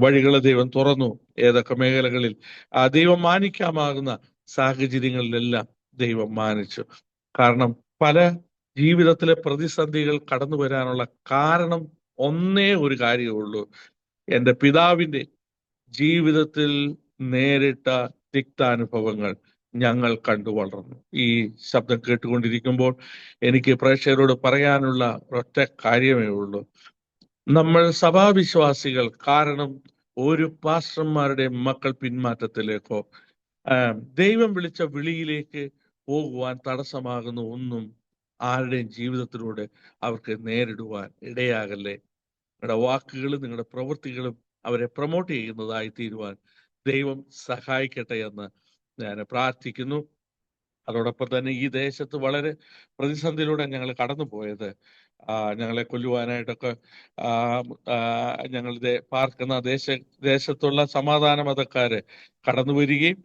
Speaker 2: വഴികൾ ദൈവം തുറന്നു. ഏതൊക്കെ മേഖലകളിൽ ദൈവം മാനിക്കാമാകുന്ന സാഹചര്യങ്ങളിലെല്ലാം ദൈവം മാനിച്ചു. കാരണം പല ജീവിതത്തിലെ പ്രതിസന്ധികൾ കടന്നു വരാനുള്ള കാരണം ഒന്നേ ഒരു കാര്യമുള്ളൂ. എൻ്റെ പിതാവിൻ്റെ ജീവിതത്തിൽ നേരിട്ട തിക്താനുഭവങ്ങൾ ഞങ്ങൾ കണ്ടു വളർന്നു. ഈ ശബ്ദം കേട്ടുകൊണ്ടിരിക്കുമ്പോൾ എനിക്ക് പ്രേക്ഷകരോട് പറയാനുള്ള ഒറ്റ കാര്യമേ ഉള്ളൂ. നമ്മൾ സഭാവിശ്വാസികൾ കാരണം ഒരു പാസ്റ്റർമാരുടെ മക്കൾ പിന്മാറ്റത്തിലേക്കോ ദൈവം വിളിച്ച വിളിയിലേക്ക് പോകുവാൻ തടസ്സമാകുന്ന ഒന്നും ആരുടെയും ജീവിതത്തിലൂടെ അവർക്ക് നേരിടുവാൻ ഇടയാകല്ലേ. നിങ്ങളുടെ വാക്കുകളും നിങ്ങളുടെ പ്രവൃത്തികളും അവരെ പ്രൊമോട്ട് ചെയ്യുന്നതായി തീരുവാൻ ദൈവം സഹായിക്കട്ടെ എന്ന് ഞാൻ പ്രാർത്ഥിക്കുന്നു. അതോടൊപ്പം തന്നെ ഈ ദേശത്ത് വളരെ പ്രതിസന്ധിയിലൂടെ ഞങ്ങൾ കടന്നു പോയത്, ഞങ്ങളെ കൊല്ലുവാനായിട്ടൊക്കെ ഞങ്ങൾ പാർക്കുന്ന ദേശത്തുള്ള സമാധാന മതക്കാര് കടന്നു വരികയും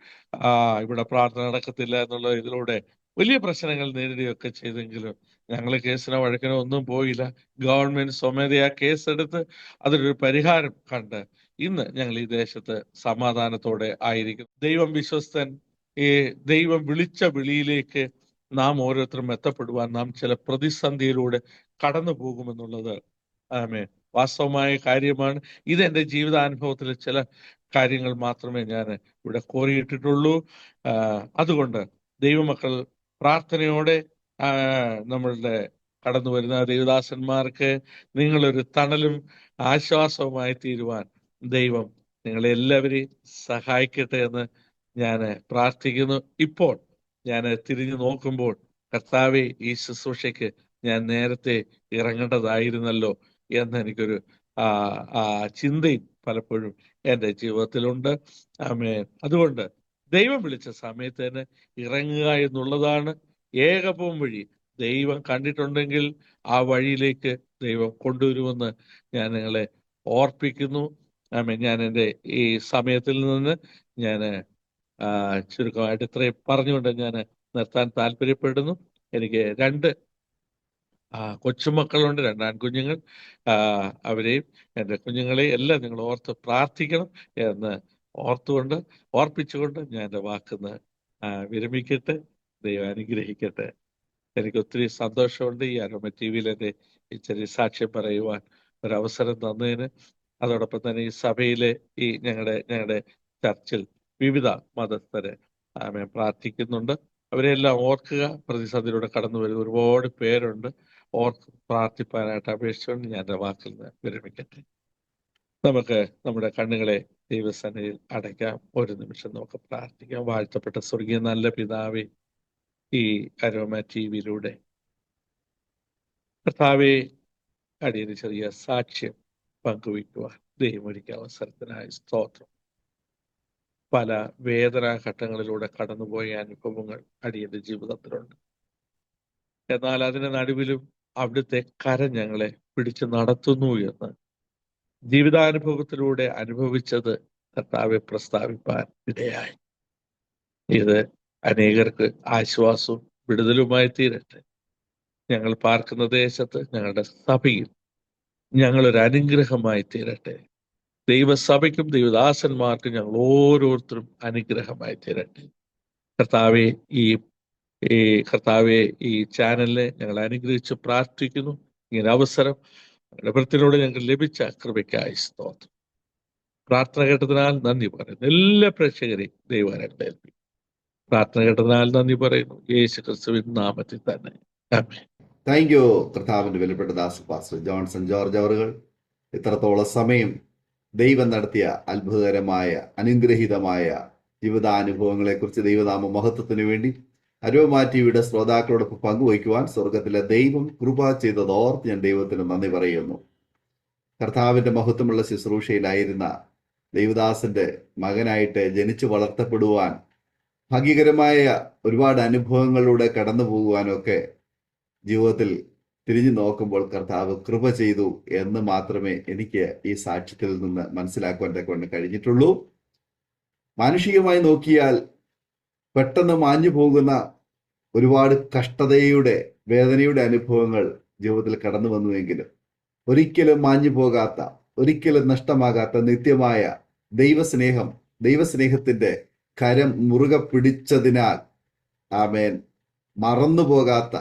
Speaker 2: ഇവിടെ പ്രാർത്ഥന നടക്കത്തില്ല എന്നുള്ള ഇതിലൂടെ വലിയ പ്രശ്നങ്ങൾ നേരിടുകയൊക്കെ ചെയ്തെങ്കിലും ഞങ്ങൾ കേസിനോ വഴക്കിനോ ഒന്നും പോയില്ല. ഗവൺമെന്റ് സ്വമേധയാ കേസെടുത്ത് അതിനൊരു പരിഹാരം കണ്ട് ഇന്ന് ഞങ്ങൾ ഈ ദേശത്ത് സമാധാനത്തോടെ ആയിരിക്കും. ദൈവം വിശ്വസ്തൻ. ഈ ദൈവം വിളിച്ച വിളിയിലേക്ക് നാം ഓരോരുത്തരും എത്തപ്പെടുവാൻ നാം ചില പ്രതിസന്ധിയിലൂടെ കടന്നു പോകുമെന്നുള്ളത് വാസ്തവമായ കാര്യമാണ്. ഇത് എൻ്റെ ജീവിതാനുഭവത്തിലെ ചില കാര്യങ്ങൾ മാത്രമേ ഞാൻ ഇവിടെ കോറിയിട്ടിട്ടുള്ളൂ. അതുകൊണ്ട് ദൈവമക്കൾ പ്രാർത്ഥനയോടെ നമ്മളുടെ കടന്നു വരുന്ന ദൈവദാസന്മാർക്ക് നിങ്ങളൊരു തണലും ആശ്വാസവുമായി തീരുവാൻ ദൈവം നിങ്ങളെല്ലാവരെയും സഹായിക്കട്ടെ എന്ന് ഞാൻ പ്രാർത്ഥിക്കുന്നു. ഇപ്പോൾ ഞാൻ തിരിഞ്ഞു നോക്കുമ്പോൾ, കർത്താവെ, ഈ ശുശ്രൂഷയ്ക്ക് ഞാൻ നേരത്തെ ഇറങ്ങേണ്ടതായിരുന്നല്ലോ എന്ന് എനിക്കൊരു ചിന്തയും പലപ്പോഴും എൻ്റെ ജീവിതത്തിലുണ്ട്. അതുകൊണ്ട് ദൈവം വിളിച്ച സമയത്ത് തന്നെ ഇറങ്ങുക എന്നുള്ളതാണ് ഏകപവും വഴി. ദൈവം കണ്ടിട്ടുണ്ടെങ്കിൽ ആ വഴിയിലേക്ക് ദൈവം കൊണ്ടുവരുമെന്ന് ഞാൻ നിങ്ങളെ ഓർപ്പിക്കുന്നു. ഞാൻ എൻ്റെ ഈ സമയത്തിൽ നിന്ന് ഞാൻ ചുരുക്കമായിട്ട് ഇത്രയും പറഞ്ഞുകൊണ്ട് ഞാൻ നിർത്താൻ താല്പര്യപ്പെടുന്നു. എനിക്ക് രണ്ട് കൊച്ചുമക്കളുണ്ട്, രണ്ട് ആൺകുഞ്ഞുങ്ങൾ. അവരെയും എൻ്റെ കുഞ്ഞുങ്ങളെയും എല്ലാം നിങ്ങൾ ഓർത്ത് പ്രാർത്ഥിക്കണം എന്ന് ഓർപ്പിച്ചുകൊണ്ട് ഞാൻ എൻ്റെ വാക്കുന്ന് വിരമിക്കട്ടെ. ദൈവം അനുഗ്രഹിക്കട്ടെ. എനിക്ക് ഒത്തിരി സന്തോഷമുണ്ട് ഈ അരോമ ടി വിയിൽ എൻ്റെ ഈ ചെറിയ സാക്ഷ്യം പറയുവാൻ ഒരവസരം തന്നതിന്. അതോടൊപ്പം തന്നെ ഈ സഭയിലെ ഈ ഞങ്ങളുടെ ചർച്ചിൽ വിവിധ മതസ്ഥരെ പ്രാർത്ഥിക്കുന്നുണ്ട്. അവരെല്ലാം ഓർക്കുക. പ്രതിസന്ധിയിലൂടെ കടന്നു വരുന്ന ഒരുപാട് പേരുണ്ട്. പ്രാർത്ഥിപ്പാനായിട്ട് അപേക്ഷിച്ചുകൊണ്ട് ഞാൻ എൻ്റെ വാക്കിൽ നിന്ന് വിരമിക്കട്ടെ. നമുക്ക് നമ്മുടെ കണ്ണുകളെ ദൈവസന്നിധിയിൽ അടയ്ക്കാം. ഒരു നിമിഷം നമുക്ക് പ്രാർത്ഥിക്കാം. വാഴ്ത്തപ്പെട്ട സ്വർഗീയ നല്ല പിതാവേ, ഈ അരോമ ടി വിയിലൂടെ കർത്താവേ, അടിയന് ചെറിയ സാക്ഷ്യം പങ്കുവയ്ക്കുവാൻ ദൈവം ഒരുക്കിയ അവസരത്തിനായി സ്തോത്രം. പല വേദനാഘട്ടങ്ങളിലൂടെ കടന്നുപോയ അനുഭവങ്ങൾ അടിയന്റെ ജീവിതത്തിലുണ്ട്. എന്നാൽ അതിന്റെ നടുവിലും അവിടുത്തെ കരം ഞങ്ങളെ പിടിച്ചു നടത്തുന്നു എന്ന് ജീവിതാനുഭവത്തിലൂടെ അനുഭവിച്ചത് കർത്താവെ പ്രസ്താവിപ്പാൻ ഇടയായി. ഇത് അനേകർക്ക് ആശ്വാസവും വിടുതലുമായി തീരട്ടെ. ഞങ്ങൾ പാർക്കുന്ന ദേശത്ത്, ഞങ്ങളുടെ സഭയിൽ ഞങ്ങളൊരു അനുഗ്രഹമായി തീരട്ടെ. ദൈവസഭയ്ക്കും ദൈവദാസന്മാർക്കും ഞങ്ങൾ ഓരോരുത്തരും അനുഗ്രഹമായി തീരട്ടെ. കർത്താവെ, ഈ ചാനലിനെ ഞങ്ങൾ അനുഗ്രഹിച്ച് പ്രാർത്ഥിക്കുന്നു. ഇങ്ങനെ അവസരം ഭൃത്തിനോട് ഞങ്ങൾക്ക് ലഭിച്ച കൃപയ്ക്കായി സ്തോത്രം. പ്രാർത്ഥന കേട്ടതിനാൽ നന്ദി പറയുന്നു. എല്ലാ പ്രേക്ഷകരെയും ദൈവം അനുഗ്രഹിക്കും. പ്രാർത്ഥന കേട്ടതിനാൽ നന്ദി പറയുന്നു, യേശു ക്രിസ്തുവിൻ നാമത്തിൽ തന്നെ. ആമേൻ.
Speaker 1: താങ്ക് യു കർത്താവിന്റെ വിലപ്പെട്ട ദാസ് പാസ്റ്റർ ജോൺസൺ ജോർജ് അവറുകൾ. ഇത്രത്തോളം സമയം ദൈവം നടത്തിയ അത്ഭുതകരമായ അനുഗ്രഹീതമായ ജീവിതാനുഭവങ്ങളെക്കുറിച്ച് ദൈവനാമ മഹത്വത്തിന് വേണ്ടി അരോമ ടിവിയുടെ ശ്രോതാക്കളോടൊപ്പം പങ്കുവയ്ക്കുവാൻ സ്വർഗത്തിലെ ദൈവം കൃപ ചെയ്തതോർത്ത് ഞാൻ ദൈവത്തിന് നന്ദി പറയുന്നു. കർത്താവിന്റെ മഹത്വമുള്ള ശുശ്രൂഷയിലായിരുന്ന ദൈവദാസന്റെ മകനായിട്ട് ജനിച്ചു വളർത്തപ്പെടുവാൻ, ഭാഗ്യകരമായ ഒരുപാട് അനുഭവങ്ങളിലൂടെ കടന്നു പോകുവാനൊക്കെ ജീവിതത്തിൽ തിരിഞ്ഞു നോക്കുമ്പോൾ കർത്താവ് കൃപ ചെയ്തു എന്ന് മാത്രമേ എനിക്ക് ഈ സാക്ഷ്യത്തിൽ നിന്ന് മനസ്സിലാക്കുവാൻ കൊണ്ട് കഴിഞ്ഞിട്ടുള്ളൂ. മാനുഷികമായി നോക്കിയാൽ പെട്ടെന്ന് മാഞ്ഞു പോകുന്ന ഒരുപാട് കഷ്ടതയുടെ, വേദനയുടെ അനുഭവങ്ങൾ ജീവിതത്തിൽ കടന്നു വന്നുവെങ്കിലും ഒരിക്കലും മാഞ്ഞു പോകാത്ത, ഒരിക്കലും നഷ്ടമാകാത്ത നിത്യമായ ദൈവസ്നേഹത്തിന്റെ കരം മുറുകെ പിടിച്ചതിനാൽ ആമേൻ മറന്നു പോകാത്ത,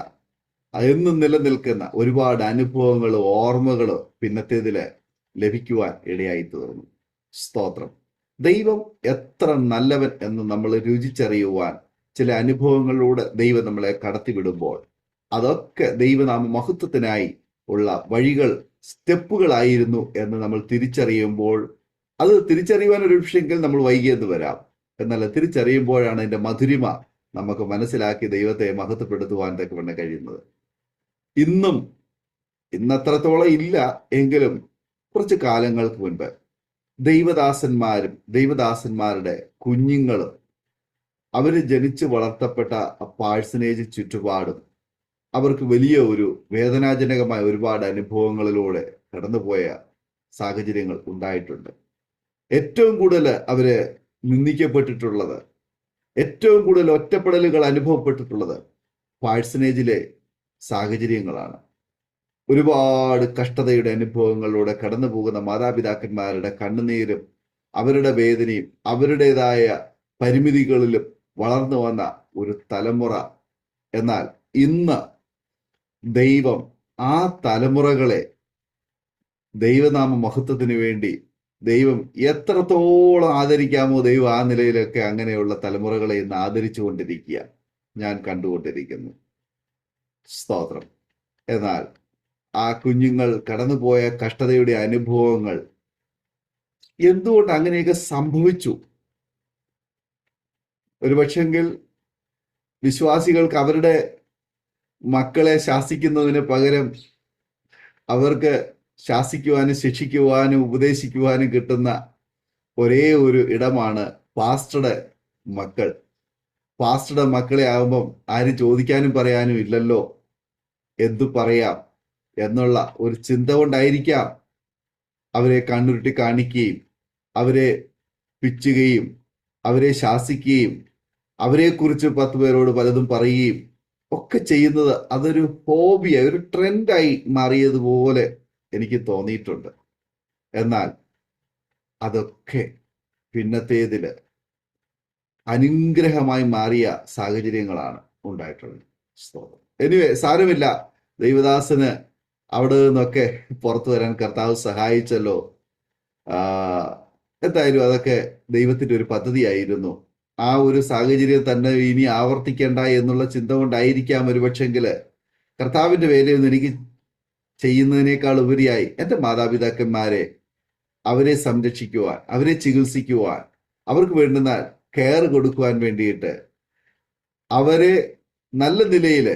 Speaker 1: എന്നും നിലനിൽക്കുന്ന ഒരുപാട് അനുഭവങ്ങളും ഓർമ്മകളും പിന്നത്തേതില് ലഭിക്കുവാൻ ഇടയായി തീർന്നു. സ്തോത്രം. ദൈവം എത്ര നല്ലവൻ എന്ന് നമ്മൾ രുചിച്ചറിയുവാൻ ചില അനുഭവങ്ങളിലൂടെ ദൈവം നമ്മളെ കടത്തിവിടുമ്പോൾ അതൊക്കെ ദൈവനാമ മഹത്വത്തിനായി ഉള്ള വഴികൾ, സ്റ്റെപ്പുകളായിരുന്നു എന്ന് നമ്മൾ തിരിച്ചറിയുമ്പോൾ, അത് തിരിച്ചറിയുവാൻ ഒരു വിഷയെങ്കിൽ നമ്മൾ വൈകിയെന്ന് വരാം. എന്നാൽ തിരിച്ചറിയുമ്പോഴാണ് അതിന്റെ മധുരിമ നമുക്ക് മനസ്സിലാക്കി ദൈവത്തെ മഹത്വപ്പെടുത്തുവാൻ തക്കവണ്ണം കഴിയുന്നത്. ഇന്നത്രത്തോളം ഇല്ല എങ്കിലും കുറച്ച് കാലങ്ങൾക്ക് മുൻപ് ദൈവദാസന്മാരും ദൈവദാസന്മാരുടെ കുഞ്ഞുങ്ങളും അവര് ജനിച്ചു വളർത്തപ്പെട്ട പാഴ്സനേജ് ചുറ്റുപാടും അവർക്ക് വലിയ ഒരു വേദനാജനകമായ ഒരുപാട് അനുഭവങ്ങളിലൂടെ കടന്നുപോയ സാഹചര്യങ്ങൾ ഉണ്ടായിട്ടുണ്ട്. ഏറ്റവും കൂടുതൽ അവര് നിന്ദിക്കപ്പെട്ടിട്ടുള്ളത്, ഏറ്റവും കൂടുതൽ ഒറ്റപ്പെടലുകൾ അനുഭവപ്പെട്ടിട്ടുള്ളത് പാഴ്സനേജിലെ സാഹചര്യങ്ങളാണ്. ഒരുപാട് കഷ്ടതയുടെ അനുഭവങ്ങളിലൂടെ കടന്നു പോകുന്ന മാതാപിതാക്കന്മാരുടെ കണ്ണുനീരും അവരുടെ വേദനയും അവരുടേതായ പരിമിതികളിലും വളർന്നു വന്ന ഒരു തലമുറ. എന്നാൽ ഇന്ന് ദൈവം ആ തലമുറകളെ ദൈവനാമ മഹത്വത്തിന് വേണ്ടി ദൈവം എത്രത്തോളം ആദരിക്കാമോ ദൈവം ആ നിലയിലൊക്കെ അങ്ങനെയുള്ള തലമുറകളെ ഇന്ന് ആദരിച്ചു കൊണ്ടിരിക്കുക ഞാൻ കണ്ടുകൊണ്ടിരിക്കുന്നു. സ്തോത്രം. എന്നാൽ ആ കുഞ്ഞുങ്ങൾ കടന്നുപോയ കഷ്ടതയുടെ അനുഭവങ്ങൾ എന്തുകൊണ്ട് അങ്ങനെയൊക്കെ സംഭവിച്ചു? ഒരുപക്ഷെങ്കിൽ വിശ്വാസികൾക്ക് അവരുടെ മക്കളെ ശാസിക്കുന്നതിന് പകരം അവർക്ക് ശാസിക്കുവാനും ശിക്ഷിക്കുവാനും ഉപദേശിക്കുവാനും കിട്ടുന്ന ഒരേ ഒരു ഇടമാണ് പാസ്റ്ററുടെ മക്കൾ. പാസ്റ്ററുടെ മക്കളെ ആകുമ്പം ആരും ചോദിക്കാനും പറയാനും ഇല്ലല്ലോ, എന്തു പറയാം എന്നുള്ള ഒരു ചിന്ത കൊണ്ടായിരിക്കാം അവരെ കണ്ണുരുട്ടി കാണിക്കുകയും അവരെ പിച്ചുകയും അവരെ ശാസിക്കുകയും അവരെക്കുറിച്ച് 10 പേരോട് പലതും പറയുകയും ഒക്കെ ചെയ്യുന്നത് അതൊരു ഹോബിയായി, ഒരു ട്രെൻഡായി മാറിയതുപോലെ എനിക്ക് തോന്നിയിട്ടുണ്ട്. എന്നാൽ അതൊക്കെ പിന്നത്തേതിൽ അനുഗ്രഹമായി മാറിയ സാഹചര്യങ്ങളാണ് ഉണ്ടായിട്ടുള്ളത്. എനിവേ, സാരമില്ല, ദൈവദാസന് അവിടെ നിന്നൊക്കെ പുറത്തു വരാൻ കർത്താവ് സഹായിച്ചല്ലോ. എന്തായാലും അതൊക്കെ ദൈവത്തിന്റെ ഒരു പദ്ധതിയായിരുന്നു. ആ ഒരു സാഹചര്യം തന്നെ ഇനി ആവർത്തിക്കേണ്ട എന്നുള്ള ചിന്ത കൊണ്ടായിരിക്കാം ഒരുപക്ഷെങ്കില് കർത്താവിന്റെ വേലയൊന്നും എനിക്ക് ചെയ്യുന്നതിനേക്കാൾ ഉപരിയായി എൻ്റെ മാതാപിതാക്കന്മാരെ, അവരെ സംരക്ഷിക്കുവാൻ, അവരെ ചികിത്സിക്കുവാൻ, അവർക്ക് വേണ്ടുന്ന കെയർ കൊടുക്കുവാൻ വേണ്ടിയിട്ട് അവരെ നല്ല നിലയിൽ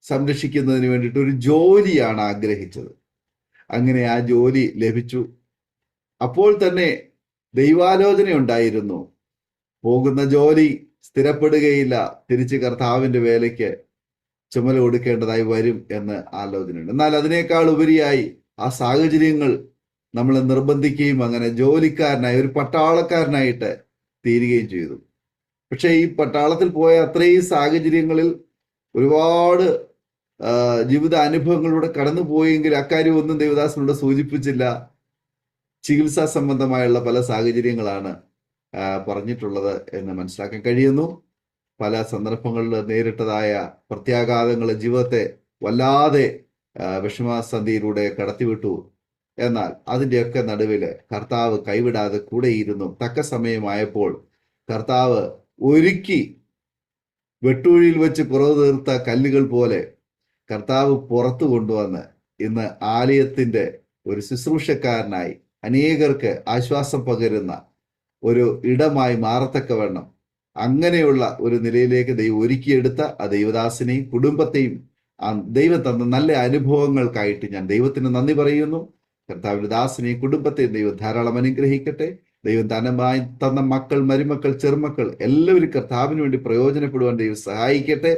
Speaker 1: സംരക്ഷിക്കുന്നതിന് വേണ്ടിയിട്ട് ഒരു ജോലിയാണ് ആഗ്രഹിച്ചത്. അങ്ങനെ ആ ജോലി ലഭിച്ചു. അപ്പോൾ തന്നെ ദൈവാലോചന ഉണ്ടായിരുന്നു. പോകുന്ന ജോലി സ്ഥിരപ്പെടുകയില്ല, തിരിച്ച് കർത്താവിന്റെ വേലയ്ക്ക് ചുമല കൊടുക്കേണ്ടതായി വരും എന്ന് ആലോചനയുണ്ട്. എന്നാൽ അതിനേക്കാൾ ഉപരിയായി ആ സാഹചര്യങ്ങൾ നമ്മളെ നിർബന്ധിക്കുകയും അങ്ങനെ ജോലിക്കാരനായി, ഒരു പട്ടാളക്കാരനായിട്ട് തീരുകയും ചെയ്തു. പക്ഷെ ഈ പട്ടാളത്തിൽ പോയ അത്രയും സാഹചര്യങ്ങളിൽ ഒരുപാട് ജീവിത അനുഭവങ്ങളിലൂടെ കടന്നു പോയെങ്കിൽ അക്കാര്യം ഒന്നും ദേവദാസനോട് സൂചിപ്പിച്ചില്ല. ചികിത്സാ സംബന്ധമായുള്ള പല സാഹചര്യങ്ങളാണ് പറഞ്ഞിട്ടുള്ളത് എന്ന് മനസ്സിലാക്കാൻ കഴിയുന്നു. പല സന്ദർഭങ്ങളിൽ നേരിട്ടതായ പ്രത്യാഘാതങ്ങൾ ജീവിതത്തെ വല്ലാതെ വിഷമസന്ധിയിലൂടെ കടത്തിവിട്ടു. എന്നാൽ അതിൻ്റെയൊക്കെ നടുവിൽ കർത്താവ് കൈവിടാതെ കൂടെയിരുന്നു. തക്ക സമയമായപ്പോൾ കർത്താവ് ഒരുക്കി വെട്ടുകുഴിയിൽ വെച്ച് കുറവ് തീർത്ത കല്ലുകൾ പോലെ കർത്താവ് പുറത്തു കൊണ്ടുവന്ന് ഇന്ന് ആലയത്തിന്റെ ഒരു ശുശ്രൂഷക്കാരനായി അനേകർക്ക് ആശ്വാസം പകരുന്ന ഒരു ഇടമായി മാറത്തക്കവണ്ണം അങ്ങനെയുള്ള ഒരു നിലയിലേക്ക് ദൈവം ഒരുക്കിയെടുത്ത ആ ദൈവദാസനെയും കുടുംബത്തെയും ദൈവം തന്ന നല്ല അനുഭവങ്ങൾക്കായിട്ട് ഞാൻ ദൈവത്തിന് നന്ദി പറയുന്നു. കർത്താവിന്റെ ദാസനെയും കുടുംബത്തെയും ദൈവം ധാരാളം അനുഗ്രഹിക്കട്ടെ. ദൈവം തന്നമായി തന്ന മക്കൾ, മരുമക്കൾ, ചെറുമക്കൾ എല്ലാവരും കർത്താവിന് വേണ്ടി പ്രയോജനപ്പെടുവാൻ ദൈവം സഹായിക്കട്ടെ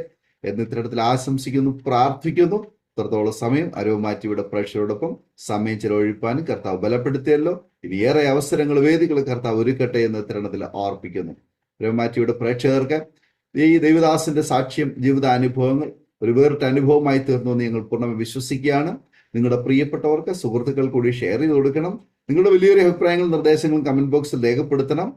Speaker 1: എന്ന് ഇത്തരത്തിൽ ആശംസിക്കുന്നു, പ്രാർത്ഥിക്കുന്നു. ഇത്രത്തോളം സമയം അരോമാറ്റിയുടെ പ്രേക്ഷകരോടൊപ്പം സമയം ചെലവഴിപ്പാനും കർത്താവ് ബലപ്പെടുത്തിയല്ലോ. ഇനി ഏറെ അവസരങ്ങൾ, വേദികൾ കർത്താവ് ഒരുക്കട്ടെ എന്ന് ഇത്തരണത്തിൽ ഓർപ്പിക്കുന്നു. അരോമാറ്റിയുടെ പ്രേക്ഷകർക്ക് ഈ ദൈവദാസന്റെ സാക്ഷ്യം, ജീവിതാനുഭവങ്ങൾ ഒരു വേറിട്ട അനുഭവമായി തീർന്നു എന്ന് ഞങ്ങൾ പൂർണ്ണമായി വിശ്വസിക്കുകയാണ്. നിങ്ങളുടെ പ്രിയപ്പെട്ടവർക്ക്, സുഹൃത്തുക്കൾ കൂടി ഷെയർ ചെയ്ത് കൊടുക്കണം. നിങ്ങളുടെ വലിയൊരു അഭിപ്രായങ്ങളും നിർദ്ദേശങ്ങളും കമന്റ് ബോക്സിൽ രേഖപ്പെടുത്തണം.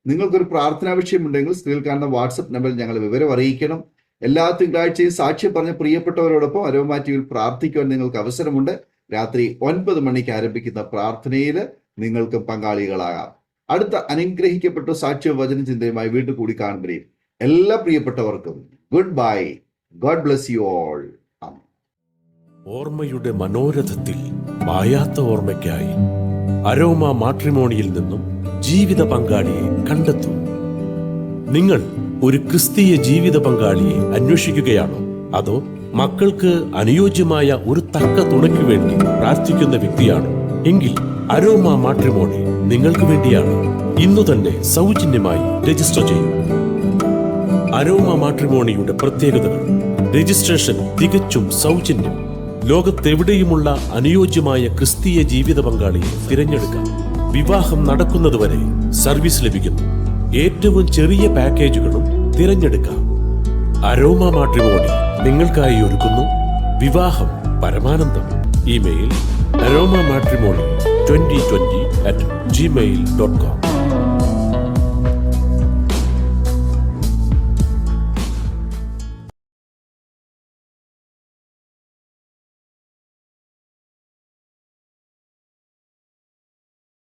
Speaker 1: നിങ്ങൾക്കൊരു പ്രാർത്ഥനാ വിഷയമുണ്ടെങ്കിൽ സ്ക്രീനിൽ കാണുന്ന വാട്സപ്പ് നമ്പറിൽ ഞങ്ങൾ വിവരം അറിയിക്കണം. എല്ലാ തിങ്കളാഴ്ചയും സാക്ഷ്യം പറഞ്ഞ പ്രിയപ്പെട്ടവരോടൊപ്പം അരോമാറ്റിയിൽ പ്രാർത്ഥിക്കുവാൻ നിങ്ങൾക്ക് അവസരമുണ്ട്. രാത്രി 9 മണിക്ക് ആരംഭിക്കുന്ന പ്രാർത്ഥനയിൽ നിങ്ങൾക്കും പങ്കാളികളാകാം. അടുത്ത അനുഗ്രഹിക്കപ്പെട്ട സാക്ഷ്യ വചന ചിന്തയുമായി വീണ്ടും കൂടി കാണുകയും എല്ലാ പ്രിയപ്പെട്ടവർക്കും good bye. God bless you all.
Speaker 3: ഓർമ്മയുടെ മനോരഥത്തിൽ മായാത്ത ഓർമ്മയ്ക്കായി അരോമ മാട്രിമോണിയിൽ നിന്നും ജീവിത പങ്കാളിയെ കണ്ടെത്തൂ. നിങ്ങൾ ഒരു ക്രിസ്തീയ ജീവിത പങ്കാളിയെ അന്വേഷിക്കുകയാണോ? അതോ മക്കൾക്ക് അനുയോജ്യമായ ഒരു തക്ക തുണയ്ക്ക് വേണ്ടി പ്രാർത്ഥിക്കുന്ന വ്യക്തിയാണോ? എങ്കിൽ അരോമ മാട്രിമോണി നിങ്ങൾക്ക് വേണ്ടിയാണ്. ഇന്നു തന്നെ സൗജന്യമായി രജിസ്റ്റർ ചെയ്യൂ. അരോമ മാട്രിമോണിയുടെ പ്രത്യേകതകൾ: രജിസ്ട്രേഷൻ തികച്ചും സൗജന്യം. ലോകത്തെവിടെയുമുള്ള അനുയോജ്യമായ ക്രിസ്തീയ ജീവിത പങ്കാളിയെ തിരഞ്ഞെടുക്കാം. വിവാഹം നടക്കുന്നതുവരെ സർവീസ് ലഭിക്കുന്നു. ഏറ്റവും ചെറിയ പാക്കേജുകളും തിരഞ്ഞെടുക്കാം. അരോമ മാട്രിമോണി നിങ്ങൾക്കായി ഒരുക്കുന്നു വിവാഹം പരമാനന്ദം. Email aroma matrimony2020@gmail.com